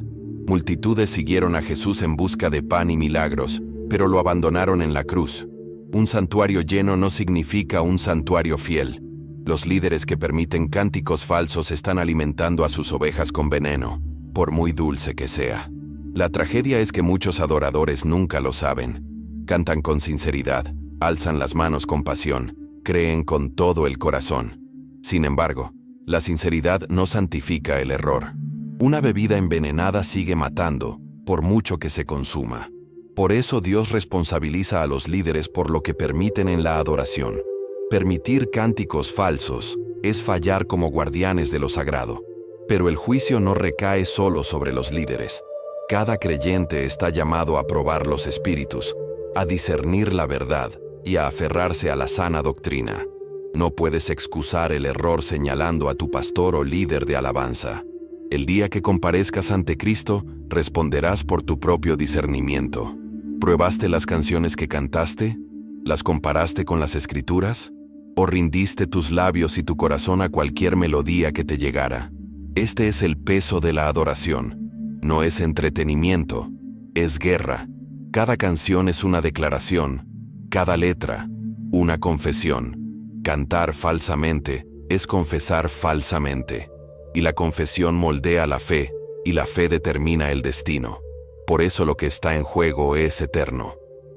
Multitudes siguieron a Jesús en busca de pan y milagros, pero lo abandonaron en la cruz. Un santuario lleno no significa un santuario fiel. Los líderes que permiten cánticos falsos están alimentando a sus ovejas con veneno, por muy dulce que sea. La tragedia es que muchos adoradores nunca lo saben. Cantan con sinceridad, alzan las manos con pasión, creen con todo el corazón. Sin embargo, la sinceridad no santifica el error. Una bebida envenenada sigue matando, por mucho que se consuma. Por eso Dios responsabiliza a los líderes por lo que permiten en la adoración. Permitir cánticos falsos es fallar como guardianes de lo sagrado. Pero el juicio no recae solo sobre los líderes. Cada creyente está llamado a probar los espíritus, a discernir la verdad y a aferrarse a la sana doctrina. No puedes excusar el error señalando a tu pastor o líder de alabanza. El día que comparezcas ante Cristo, responderás por tu propio discernimiento. ¿Pruebaste las canciones que cantaste? ¿Las comparaste con las Escrituras? ¿O rindiste tus labios y tu corazón a cualquier melodía que te llegara? Este es el peso de la adoración. No es entretenimiento, es guerra. Cada canción es una declaración, cada letra, una confesión. Cantar falsamente es confesar falsamente. Y la confesión moldea la fe, y la fe determina el destino. Por eso lo que está en juego es eterno.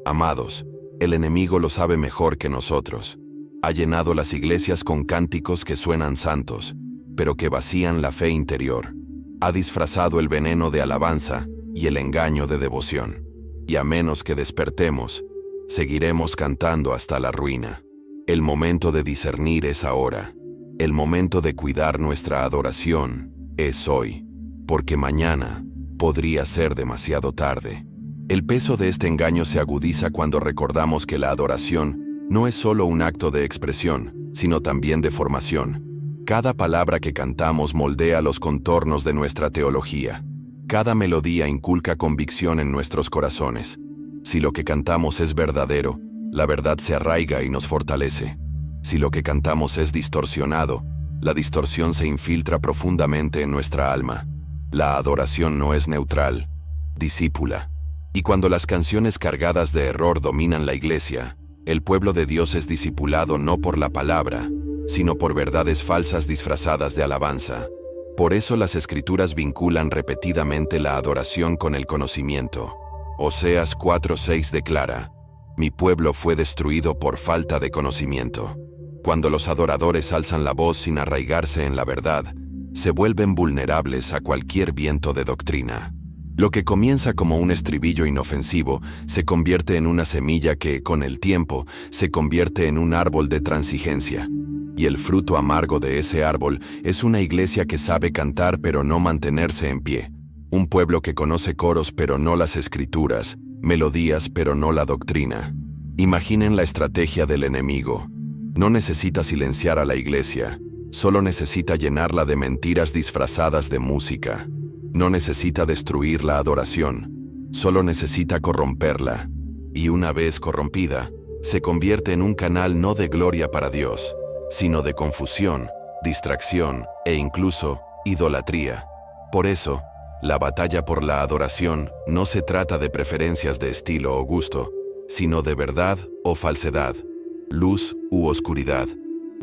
Amados, el enemigo lo sabe mejor que nosotros. Ha llenado las iglesias con cánticos que suenan santos, pero que vacían la fe interior. Ha disfrazado el veneno de alabanza y el engaño de devoción. Y a menos que despertemos, seguiremos cantando hasta la ruina. El momento de discernir es ahora. El momento de cuidar nuestra adoración es hoy, porque mañana podría ser demasiado tarde. El peso de este engaño se agudiza cuando recordamos que la adoración no es solo un acto de expresión, sino también de formación. Cada palabra que cantamos moldea los contornos de nuestra teología. Cada melodía inculca convicción en nuestros corazones. Si lo que cantamos es verdadero, la verdad se arraiga y nos fortalece. Si lo que cantamos es distorsionado, la distorsión se infiltra profundamente en nuestra alma. La adoración no es neutral, discípula. Y cuando las canciones cargadas de error dominan la iglesia, el pueblo de Dios es discipulado no por la palabra, sino por verdades falsas disfrazadas de alabanza. Por eso las Escrituras vinculan repetidamente la adoración con el conocimiento. Oseas 4:6 declara: «Mi pueblo fue destruido por falta de conocimiento». Cuando los adoradores alzan la voz sin arraigarse en la verdad, se vuelven vulnerables a cualquier viento de doctrina. Lo que comienza como un estribillo inofensivo se convierte en una semilla que, con el tiempo, se convierte en un árbol de transigencia. Y el fruto amargo de ese árbol es una iglesia que sabe cantar pero no mantenerse en pie. Un pueblo que conoce coros pero no las escrituras, melodías pero no la doctrina. Imaginen la estrategia del enemigo. No necesita silenciar a la iglesia, solo necesita llenarla de mentiras disfrazadas de música. No necesita destruir la adoración, solo necesita corromperla. Y una vez corrompida, se convierte en un canal no de gloria para Dios, sino de confusión, distracción e incluso idolatría. Por eso, la batalla por la adoración no se trata de preferencias de estilo o gusto, sino de verdad o falsedad, luz u oscuridad,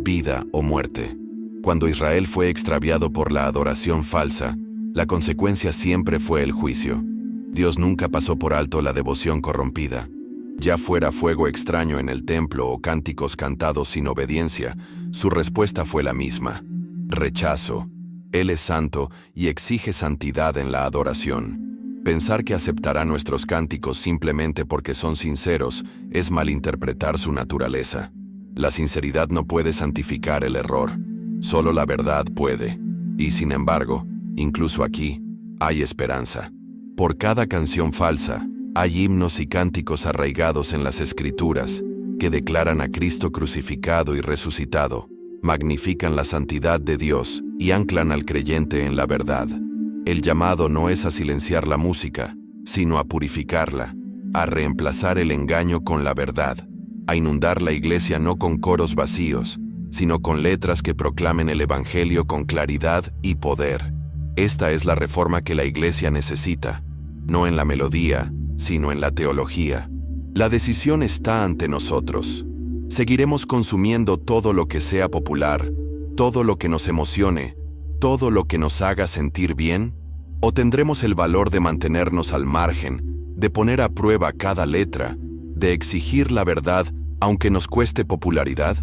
vida o muerte. Cuando Israel fue extraviado por la adoración falsa, la consecuencia siempre fue el juicio. Dios nunca pasó por alto la devoción corrompida. Ya fuera fuego extraño en el templo o cánticos cantados sin obediencia, su respuesta fue la misma: rechazo. Él es santo y exige santidad en la adoración. Pensar que aceptará nuestros cánticos simplemente porque son sinceros es malinterpretar su naturaleza. La sinceridad no puede santificar el error. Solo la verdad puede. Y sin embargo, incluso aquí, hay esperanza. Por cada canción falsa, hay himnos y cánticos arraigados en las Escrituras que declaran a Cristo crucificado y resucitado, magnifican la santidad de Dios y anclan al creyente en la verdad. El llamado no es a silenciar la música, sino a purificarla, a reemplazar el engaño con la verdad, a inundar la iglesia no con coros vacíos, sino con letras que proclamen el Evangelio con claridad y poder. Esta es la reforma que la iglesia necesita, no en la melodía, sino en la teología. La decisión está ante nosotros. ¿Seguiremos consumiendo todo lo que sea popular, todo lo que nos emocione, todo lo que nos haga sentir bien? ¿O tendremos el valor de mantenernos al margen, de poner a prueba cada letra, de exigir la verdad aunque nos cueste popularidad?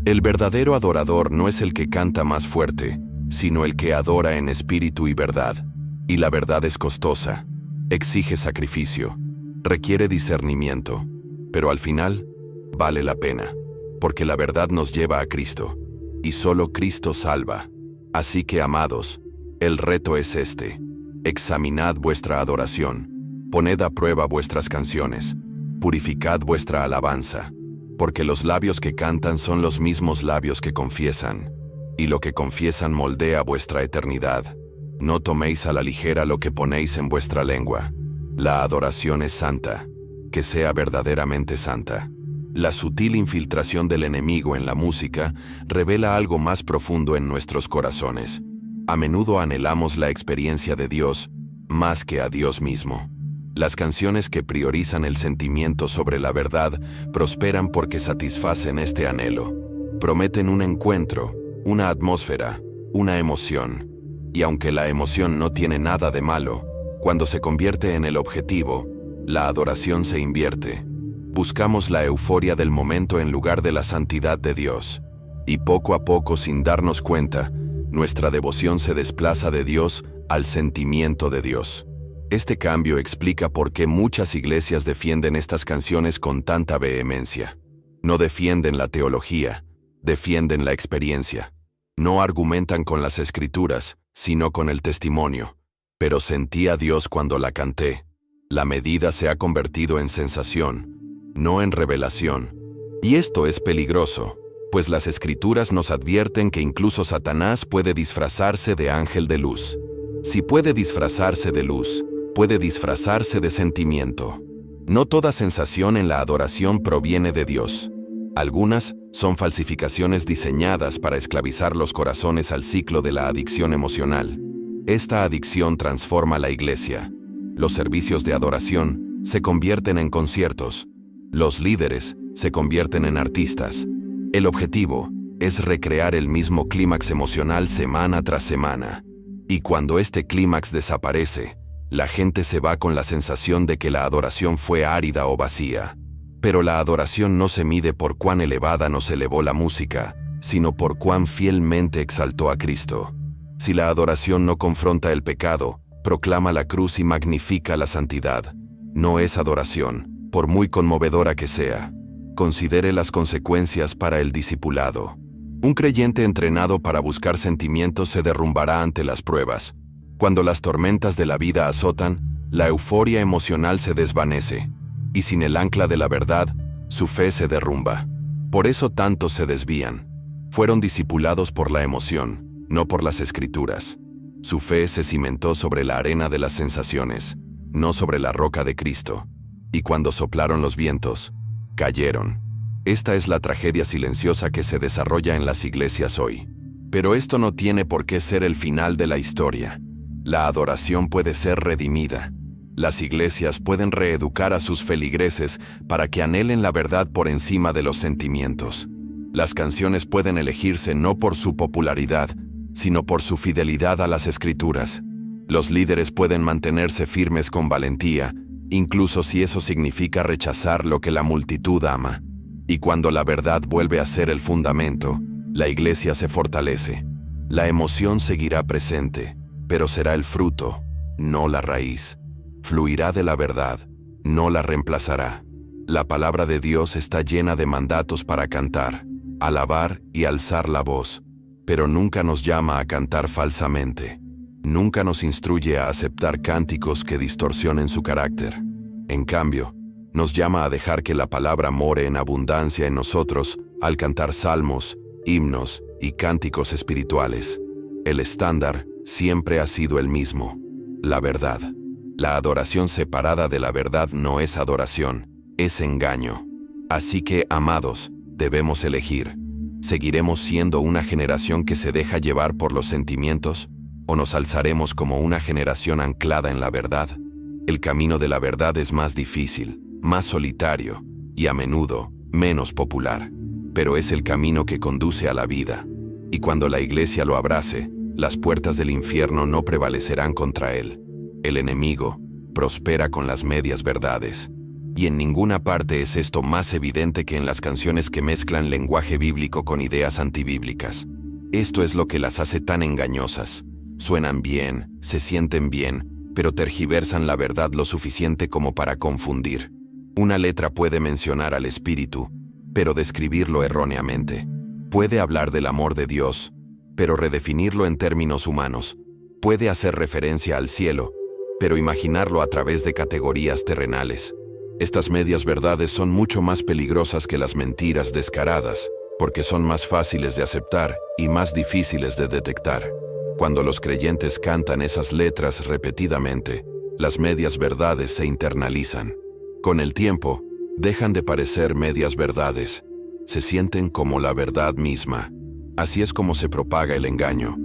El verdadero adorador no es el que canta más fuerte, sino el que adora en espíritu y verdad. Y la verdad es costosa, exige sacrificio, requiere discernimiento, pero al final vale la pena, porque la verdad nos lleva a Cristo, y solo Cristo salva. Así que, amados, el reto es este: examinad vuestra adoración, poned a prueba vuestras canciones, purificad vuestra alabanza, porque los labios que cantan son los mismos labios que confiesan, y lo que confiesan moldea vuestra eternidad. No toméis a la ligera lo que ponéis en vuestra lengua. La adoración es santa, que sea verdaderamente santa. La sutil infiltración del enemigo en la música revela algo más profundo en nuestros corazones. A menudo anhelamos la experiencia de Dios más que a Dios mismo. Las canciones que priorizan el sentimiento sobre la verdad prosperan porque satisfacen este anhelo. Prometen un encuentro, una atmósfera, una emoción. Y aunque la emoción no tiene nada de malo, cuando se convierte en el objetivo, la adoración se invierte. Buscamos la euforia del momento en lugar de la santidad de Dios. Y poco a poco, sin darnos cuenta, nuestra devoción se desplaza de Dios al sentimiento de Dios. Este cambio explica por qué muchas iglesias defienden estas canciones con tanta vehemencia. No defienden la teología, defienden la experiencia. No argumentan con las escrituras, sino con el testimonio. Pero sentí a Dios cuando la canté. La medida se ha convertido en sensación, no en revelación. Y esto es peligroso, pues las escrituras nos advierten que incluso Satanás puede disfrazarse de ángel de luz. Si puede disfrazarse de luz, puede disfrazarse de sentimiento. No toda sensación en la adoración proviene de Dios. Algunas son falsificaciones diseñadas para esclavizar los corazones al ciclo de la adicción emocional. Esta adicción transforma la iglesia. Los servicios de adoración se convierten en conciertos. Los líderes se convierten en artistas. El objetivo es recrear el mismo clímax emocional semana tras semana. Y cuando este clímax desaparece, la gente se va con la sensación de que la adoración fue árida o vacía. Pero la adoración no se mide por cuán elevada nos elevó la música, sino por cuán fielmente exaltó a Cristo. Si la adoración no confronta el pecado, proclama la cruz y magnifica la santidad, no es adoración, por muy conmovedora que sea. Considere las consecuencias para el discipulado. Un creyente entrenado para buscar sentimientos se derrumbará ante las pruebas. Cuando las tormentas de la vida azotan, la euforia emocional se desvanece, y sin el ancla de la verdad, su fe se derrumba. Por eso tantos se desvían. Fueron discipulados por la emoción, no por las escrituras. Su fe se cimentó sobre la arena de las sensaciones, no sobre la roca de Cristo. Y cuando soplaron los vientos, cayeron. Esta es la tragedia silenciosa que se desarrolla en las iglesias hoy. Pero esto no tiene por qué ser el final de la historia. La adoración puede ser redimida. Las iglesias pueden reeducar a sus feligreses para que anhelen la verdad por encima de los sentimientos. Las canciones pueden elegirse no por su popularidad, sino por su fidelidad a las escrituras. Los líderes pueden mantenerse firmes con valentía, incluso si eso significa rechazar lo que la multitud ama. Y cuando la verdad vuelve a ser el fundamento, la iglesia se fortalece. La emoción seguirá presente, pero será el fruto, no la raíz. Fluirá de la verdad, no la reemplazará. La palabra de Dios está llena de mandatos para cantar, alabar y alzar la voz, pero nunca nos llama a cantar falsamente. Nunca nos instruye a aceptar cánticos que distorsionen su carácter. En cambio, nos llama a dejar que la palabra more en abundancia en nosotros al cantar salmos, himnos y cánticos espirituales. El estándar siempre ha sido el mismo: la verdad. La adoración separada de la verdad no es adoración, es engaño. Así que, amados, debemos elegir. ¿Seguiremos siendo una generación que se deja llevar por los sentimientos? ¿O nos alzaremos como una generación anclada en la verdad? El camino de la verdad es más difícil, más solitario y a menudo menos popular, pero es el camino que conduce a la vida. Y cuando la iglesia lo abrace, las puertas del infierno no prevalecerán contra él. El enemigo prospera con las medias verdades. Y en ninguna parte es esto más evidente que en las canciones que mezclan lenguaje bíblico con ideas antibíblicas. Esto es lo que las hace tan engañosas. Suenan bien, se sienten bien, pero tergiversan la verdad lo suficiente como para confundir. Una letra puede mencionar al Espíritu, pero describirlo erróneamente. Puede hablar del amor de Dios, pero redefinirlo en términos humanos. Puede hacer referencia al cielo, pero imaginarlo a través de categorías terrenales. Estas medias verdades son mucho más peligrosas que las mentiras descaradas, porque son más fáciles de aceptar y más difíciles de detectar. Cuando los creyentes cantan esas letras repetidamente, las medias verdades se internalizan. Con el tiempo, dejan de parecer medias verdades. Se sienten como la verdad misma. Así es como se propaga el engaño.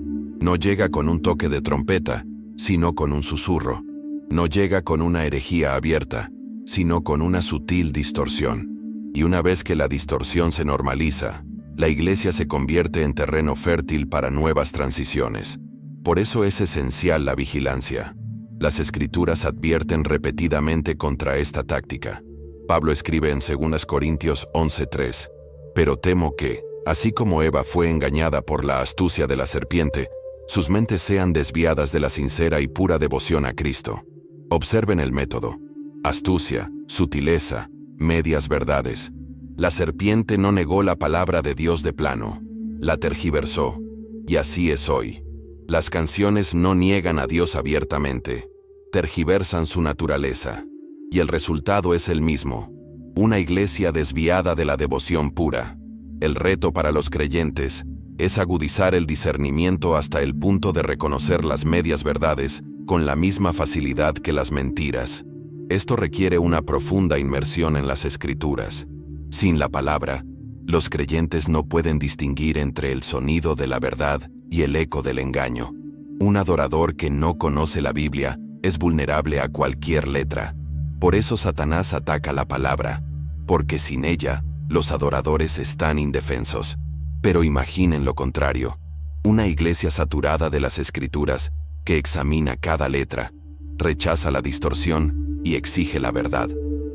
No llega con un toque de trompeta, sino con un susurro. No llega con una herejía abierta, sino con una sutil distorsión. Y una vez que la distorsión se normaliza, la Iglesia se convierte en terreno fértil para nuevas transiciones. Por eso es esencial la vigilancia. Las Escrituras advierten repetidamente contra esta táctica. Pablo escribe en 2 Corintios 11:3, «Pero temo que, así como Eva fue engañada por la astucia de la serpiente, sus mentes sean desviadas de la sincera y pura devoción a Cristo». Observen el método. Astucia, sutileza, medias verdades. La serpiente no negó la palabra de Dios de plano, la tergiversó. Y así es hoy. Las canciones no niegan a Dios abiertamente, tergiversan su naturaleza. Y el resultado es el mismo: una iglesia desviada de la devoción pura. El reto para los creyentes es agudizar el discernimiento hasta el punto de reconocer las medias verdades con la misma facilidad que las mentiras. Esto requiere una profunda inmersión en las Escrituras. Sin la palabra, los creyentes no pueden distinguir entre el sonido de la verdad y el eco del engaño. Un adorador que no conoce la Biblia es vulnerable a cualquier letra. Por eso Satanás ataca la palabra, porque sin ella, los adoradores están indefensos. Pero imaginen lo contrario: una iglesia saturada de las Escrituras, que examina cada letra, rechaza la distorsión y exige la verdad.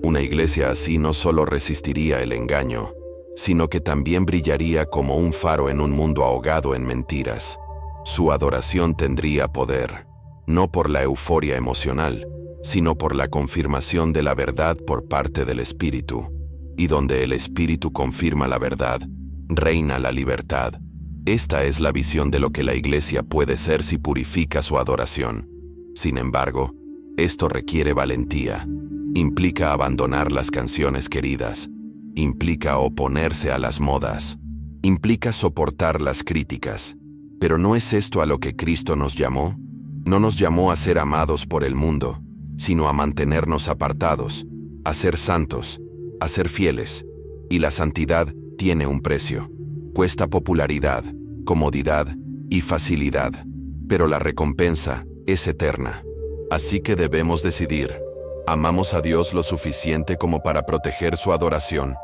Una iglesia así no solo resistiría el engaño, sino que también brillaría como un faro en un mundo ahogado en mentiras. Su adoración tendría poder, no por la euforia emocional, sino por la confirmación de la verdad por parte del Espíritu. Y donde el Espíritu confirma la verdad, reina la libertad. Esta es la visión de lo que la iglesia puede ser si purifica su adoración. Sin embargo, esto requiere valentía. Implica abandonar las canciones queridas. Implica oponerse a las modas. Implica soportar las críticas. Pero ¿no es esto a lo que Cristo nos llamó? No nos llamó a ser amados por el mundo, sino a mantenernos apartados, a ser santos, a ser fieles. Y la santidad tiene un precio. Cuesta popularidad, comodidad y facilidad, pero la recompensa es eterna. Así que debemos decidir: ¿amamos a Dios lo suficiente como para proteger su adoración?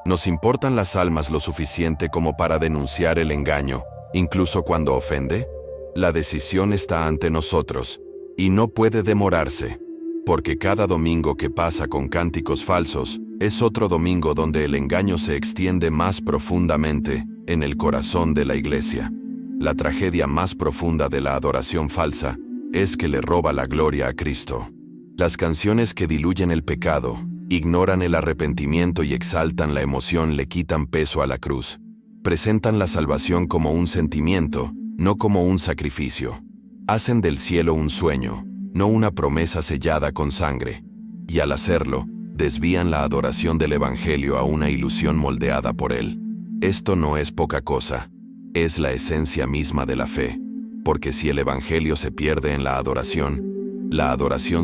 ¿Nos importan las almas lo suficiente como para denunciar el engaño, incluso cuando ofende? La decisión está ante nosotros, y no puede demorarse, porque cada domingo que pasa con cánticos falsos es otro domingo donde el engaño se extiende más profundamente en el corazón de la iglesia. La tragedia más profunda de la adoración falsa es que le roba la gloria a Cristo. Las canciones que diluyen el pecado, ignoran el arrepentimiento y exaltan la emoción le quitan peso a la cruz. Presentan la salvación como un sentimiento, no como un sacrificio. Hacen del cielo un sueño, no una promesa sellada con sangre. Y al hacerlo, desvían la adoración del Evangelio a una ilusión moldeada por él. Esto no es poca cosa, es la esencia misma de la fe, porque si el Evangelio se pierde en la adoración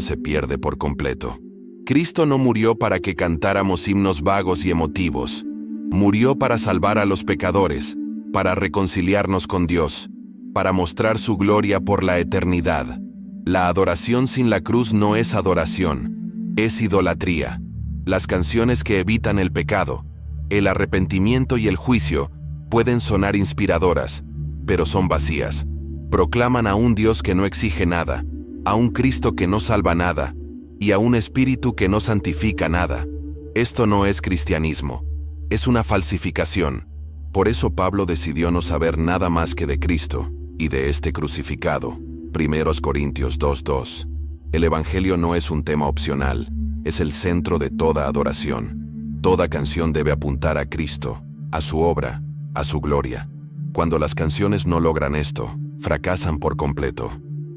se pierde por completo. Cristo no murió para que cantáramos himnos vagos y emotivos. Murió para salvar a los pecadores, para reconciliarnos con Dios, para mostrar su gloria por la eternidad. La adoración sin la cruz no es adoración, es idolatría. Las canciones que evitan el pecado, el arrepentimiento y el juicio pueden sonar inspiradoras, pero son vacías. Proclaman a un Dios que no exige nada, a un Cristo que no salva nada, y a un Espíritu que no santifica nada. Esto no es cristianismo, es una falsificación. Por eso Pablo decidió no saber nada más que de Cristo y de este crucificado. 1 Corintios 2:2. El Evangelio no es un tema opcional, es el centro de toda adoración. Toda canción debe apuntar a Cristo, a su obra, a su gloria. Cuando las canciones no logran esto, fracasan por completo.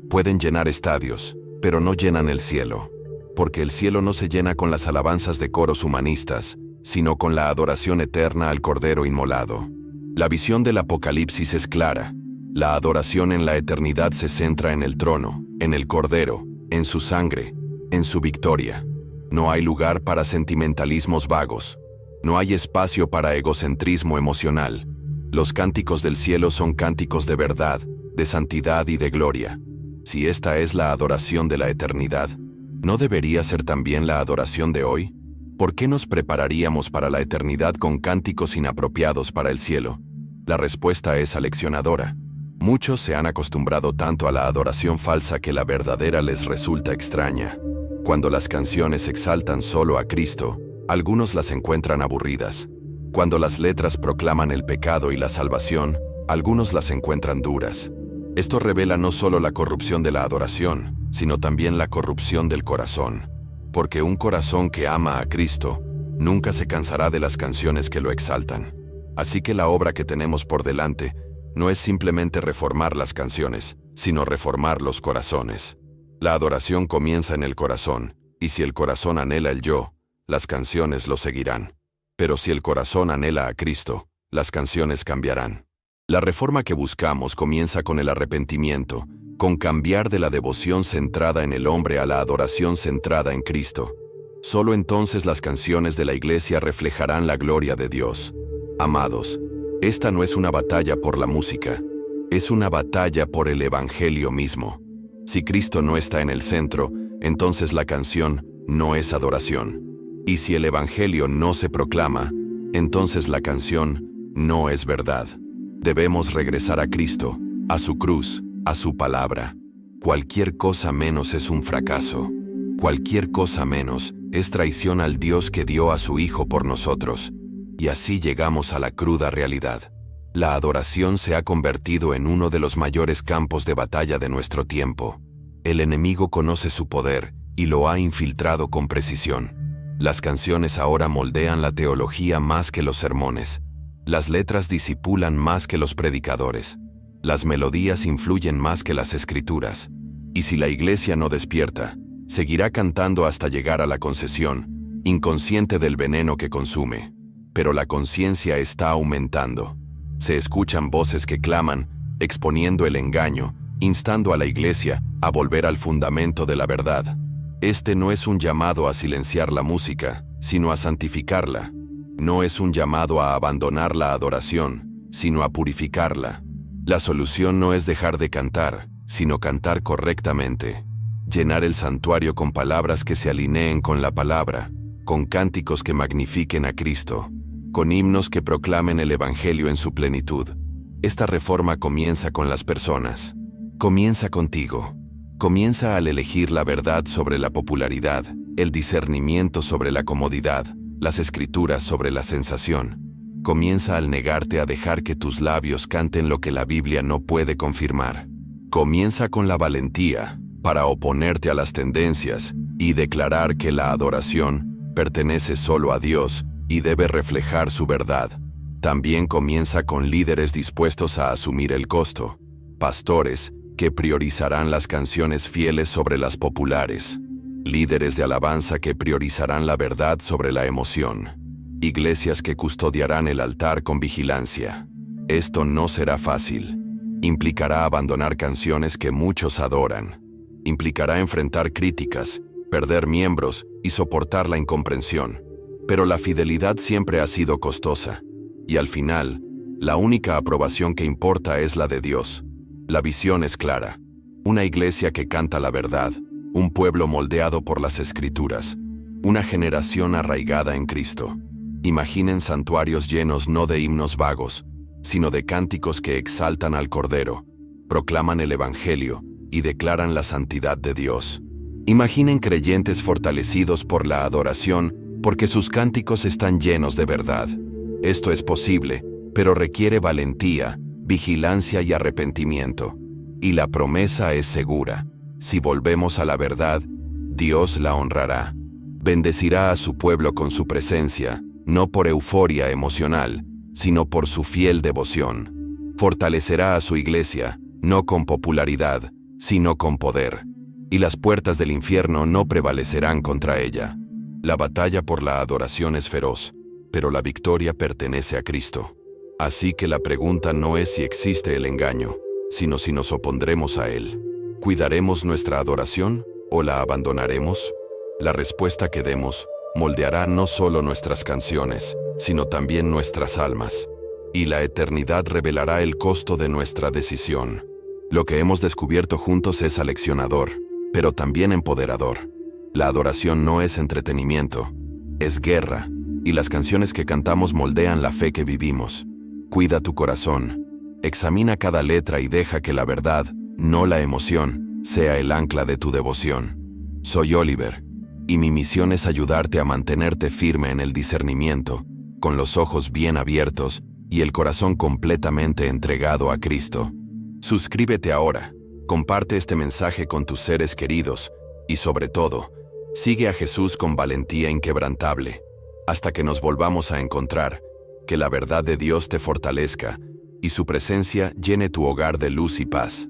Pueden llenar estadios, pero no llenan el cielo, porque el cielo no se llena con las alabanzas de coros humanistas, sino con la adoración eterna al Cordero inmolado. La visión del Apocalipsis es clara. La adoración en la eternidad se centra en el trono, en el Cordero, en su sangre, en su victoria. No hay lugar para sentimentalismos vagos. No hay espacio para egocentrismo emocional. Los cánticos del cielo son cánticos de verdad, de santidad y de gloria. Si esta es la adoración de la eternidad, ¿no debería ser también la adoración de hoy? ¿Por qué nos prepararíamos para la eternidad con cánticos inapropiados para el cielo? La respuesta es aleccionadora. Muchos se han acostumbrado tanto a la adoración falsa que la verdadera les resulta extraña. Cuando las canciones exaltan solo a Cristo, algunos las encuentran aburridas. Cuando las letras proclaman el pecado y la salvación, algunos las encuentran duras. Esto revela no solo la corrupción de la adoración, sino también la corrupción del corazón. Porque un corazón que ama a Cristo nunca se cansará de las canciones que lo exaltan. Así que la obra que tenemos por delante no es simplemente reformar las canciones, sino reformar los corazones. La adoración comienza en el corazón, y si el corazón anhela el yo, las canciones lo seguirán. Pero si el corazón anhela a Cristo, las canciones cambiarán. La reforma que buscamos comienza con el arrepentimiento, con cambiar de la devoción centrada en el hombre a la adoración centrada en Cristo. Solo entonces las canciones de la Iglesia reflejarán la gloria de Dios. Amados, esta no es una batalla por la música, es una batalla por el Evangelio mismo. Si Cristo no está en el centro, entonces la canción no es adoración. Y si el Evangelio no se proclama, entonces la canción no es verdad. Debemos regresar a Cristo, a su cruz, a su palabra. Cualquier cosa menos es un fracaso. Cualquier cosa menos es traición al Dios que dio a su Hijo por nosotros. Y así llegamos a la cruda realidad. La adoración se ha convertido en uno de los mayores campos de batalla de nuestro tiempo. El enemigo conoce su poder y lo ha infiltrado con precisión. Las canciones ahora moldean la teología más que los sermones. Las letras disipulan más que los predicadores. Las melodías influyen más que las escrituras. Y si la Iglesia no despierta, seguirá cantando hasta llegar a la concesión, inconsciente del veneno que consume. Pero la conciencia está aumentando. Se escuchan voces que claman, exponiendo el engaño, instando a la Iglesia a volver al fundamento de la verdad. Este no es un llamado a silenciar la música, sino a santificarla. No es un llamado a abandonar la adoración, sino a purificarla. La solución no es dejar de cantar, sino cantar correctamente. Llenar el santuario con palabras que se alineen con la palabra, con cánticos que magnifiquen a Cristo, con himnos que proclamen el Evangelio en su plenitud. Esta reforma comienza con las personas. Comienza contigo. Comienza al elegir la verdad sobre la popularidad, el discernimiento sobre la comodidad, las escrituras sobre la sensación. Comienza al negarte a dejar que tus labios canten lo que la Biblia no puede confirmar. Comienza con la valentía para oponerte a las tendencias y declarar que la adoración pertenece solo a Dios y debe reflejar su verdad. También comienza con líderes dispuestos a asumir el costo. Pastores que priorizarán las canciones fieles sobre las populares. Líderes de alabanza que priorizarán la verdad sobre la emoción. Iglesias que custodiarán el altar con vigilancia. Esto no será fácil. Implicará abandonar canciones que muchos adoran. Implicará enfrentar críticas, perder miembros y soportar la incomprensión. Pero la fidelidad siempre ha sido costosa. Y al final, la única aprobación que importa es la de Dios. La visión es clara. Una iglesia que canta la verdad. Un pueblo moldeado por las Escrituras. Una generación arraigada en Cristo. Imaginen santuarios llenos no de himnos vagos, sino de cánticos que exaltan al Cordero, proclaman el Evangelio y declaran la santidad de Dios. Imaginen creyentes fortalecidos por la adoración, porque sus cánticos están llenos de verdad. Esto es posible, pero requiere valentía, vigilancia y arrepentimiento. Y la promesa es segura. Si volvemos a la verdad, Dios la honrará. Bendecirá a su pueblo con su presencia, no por euforia emocional, sino por su fiel devoción. Fortalecerá a su iglesia, no con popularidad, sino con poder. Y las puertas del infierno no prevalecerán contra ella. La batalla por la adoración es feroz, pero la victoria pertenece a Cristo. Así que la pregunta no es si existe el engaño, sino si nos opondremos a él. ¿Cuidaremos nuestra adoración o la abandonaremos? La respuesta que demos moldeará no solo nuestras canciones, sino también nuestras almas. Y la eternidad revelará el costo de nuestra decisión. Lo que hemos descubierto juntos es aleccionador, pero también empoderador. La adoración no es entretenimiento, es guerra, y las canciones que cantamos moldean la fe que vivimos. Cuida tu corazón, examina cada letra y deja que la verdad, no la emoción, sea el ancla de tu devoción. Soy Oliver, y mi misión es ayudarte a mantenerte firme en el discernimiento, con los ojos bien abiertos y el corazón completamente entregado a Cristo. Suscríbete ahora, comparte este mensaje con tus seres queridos y, sobre todo, sigue a Jesús con valentía inquebrantable. Hasta que nos volvamos a encontrar, que la verdad de Dios te fortalezca y su presencia llene tu hogar de luz y paz.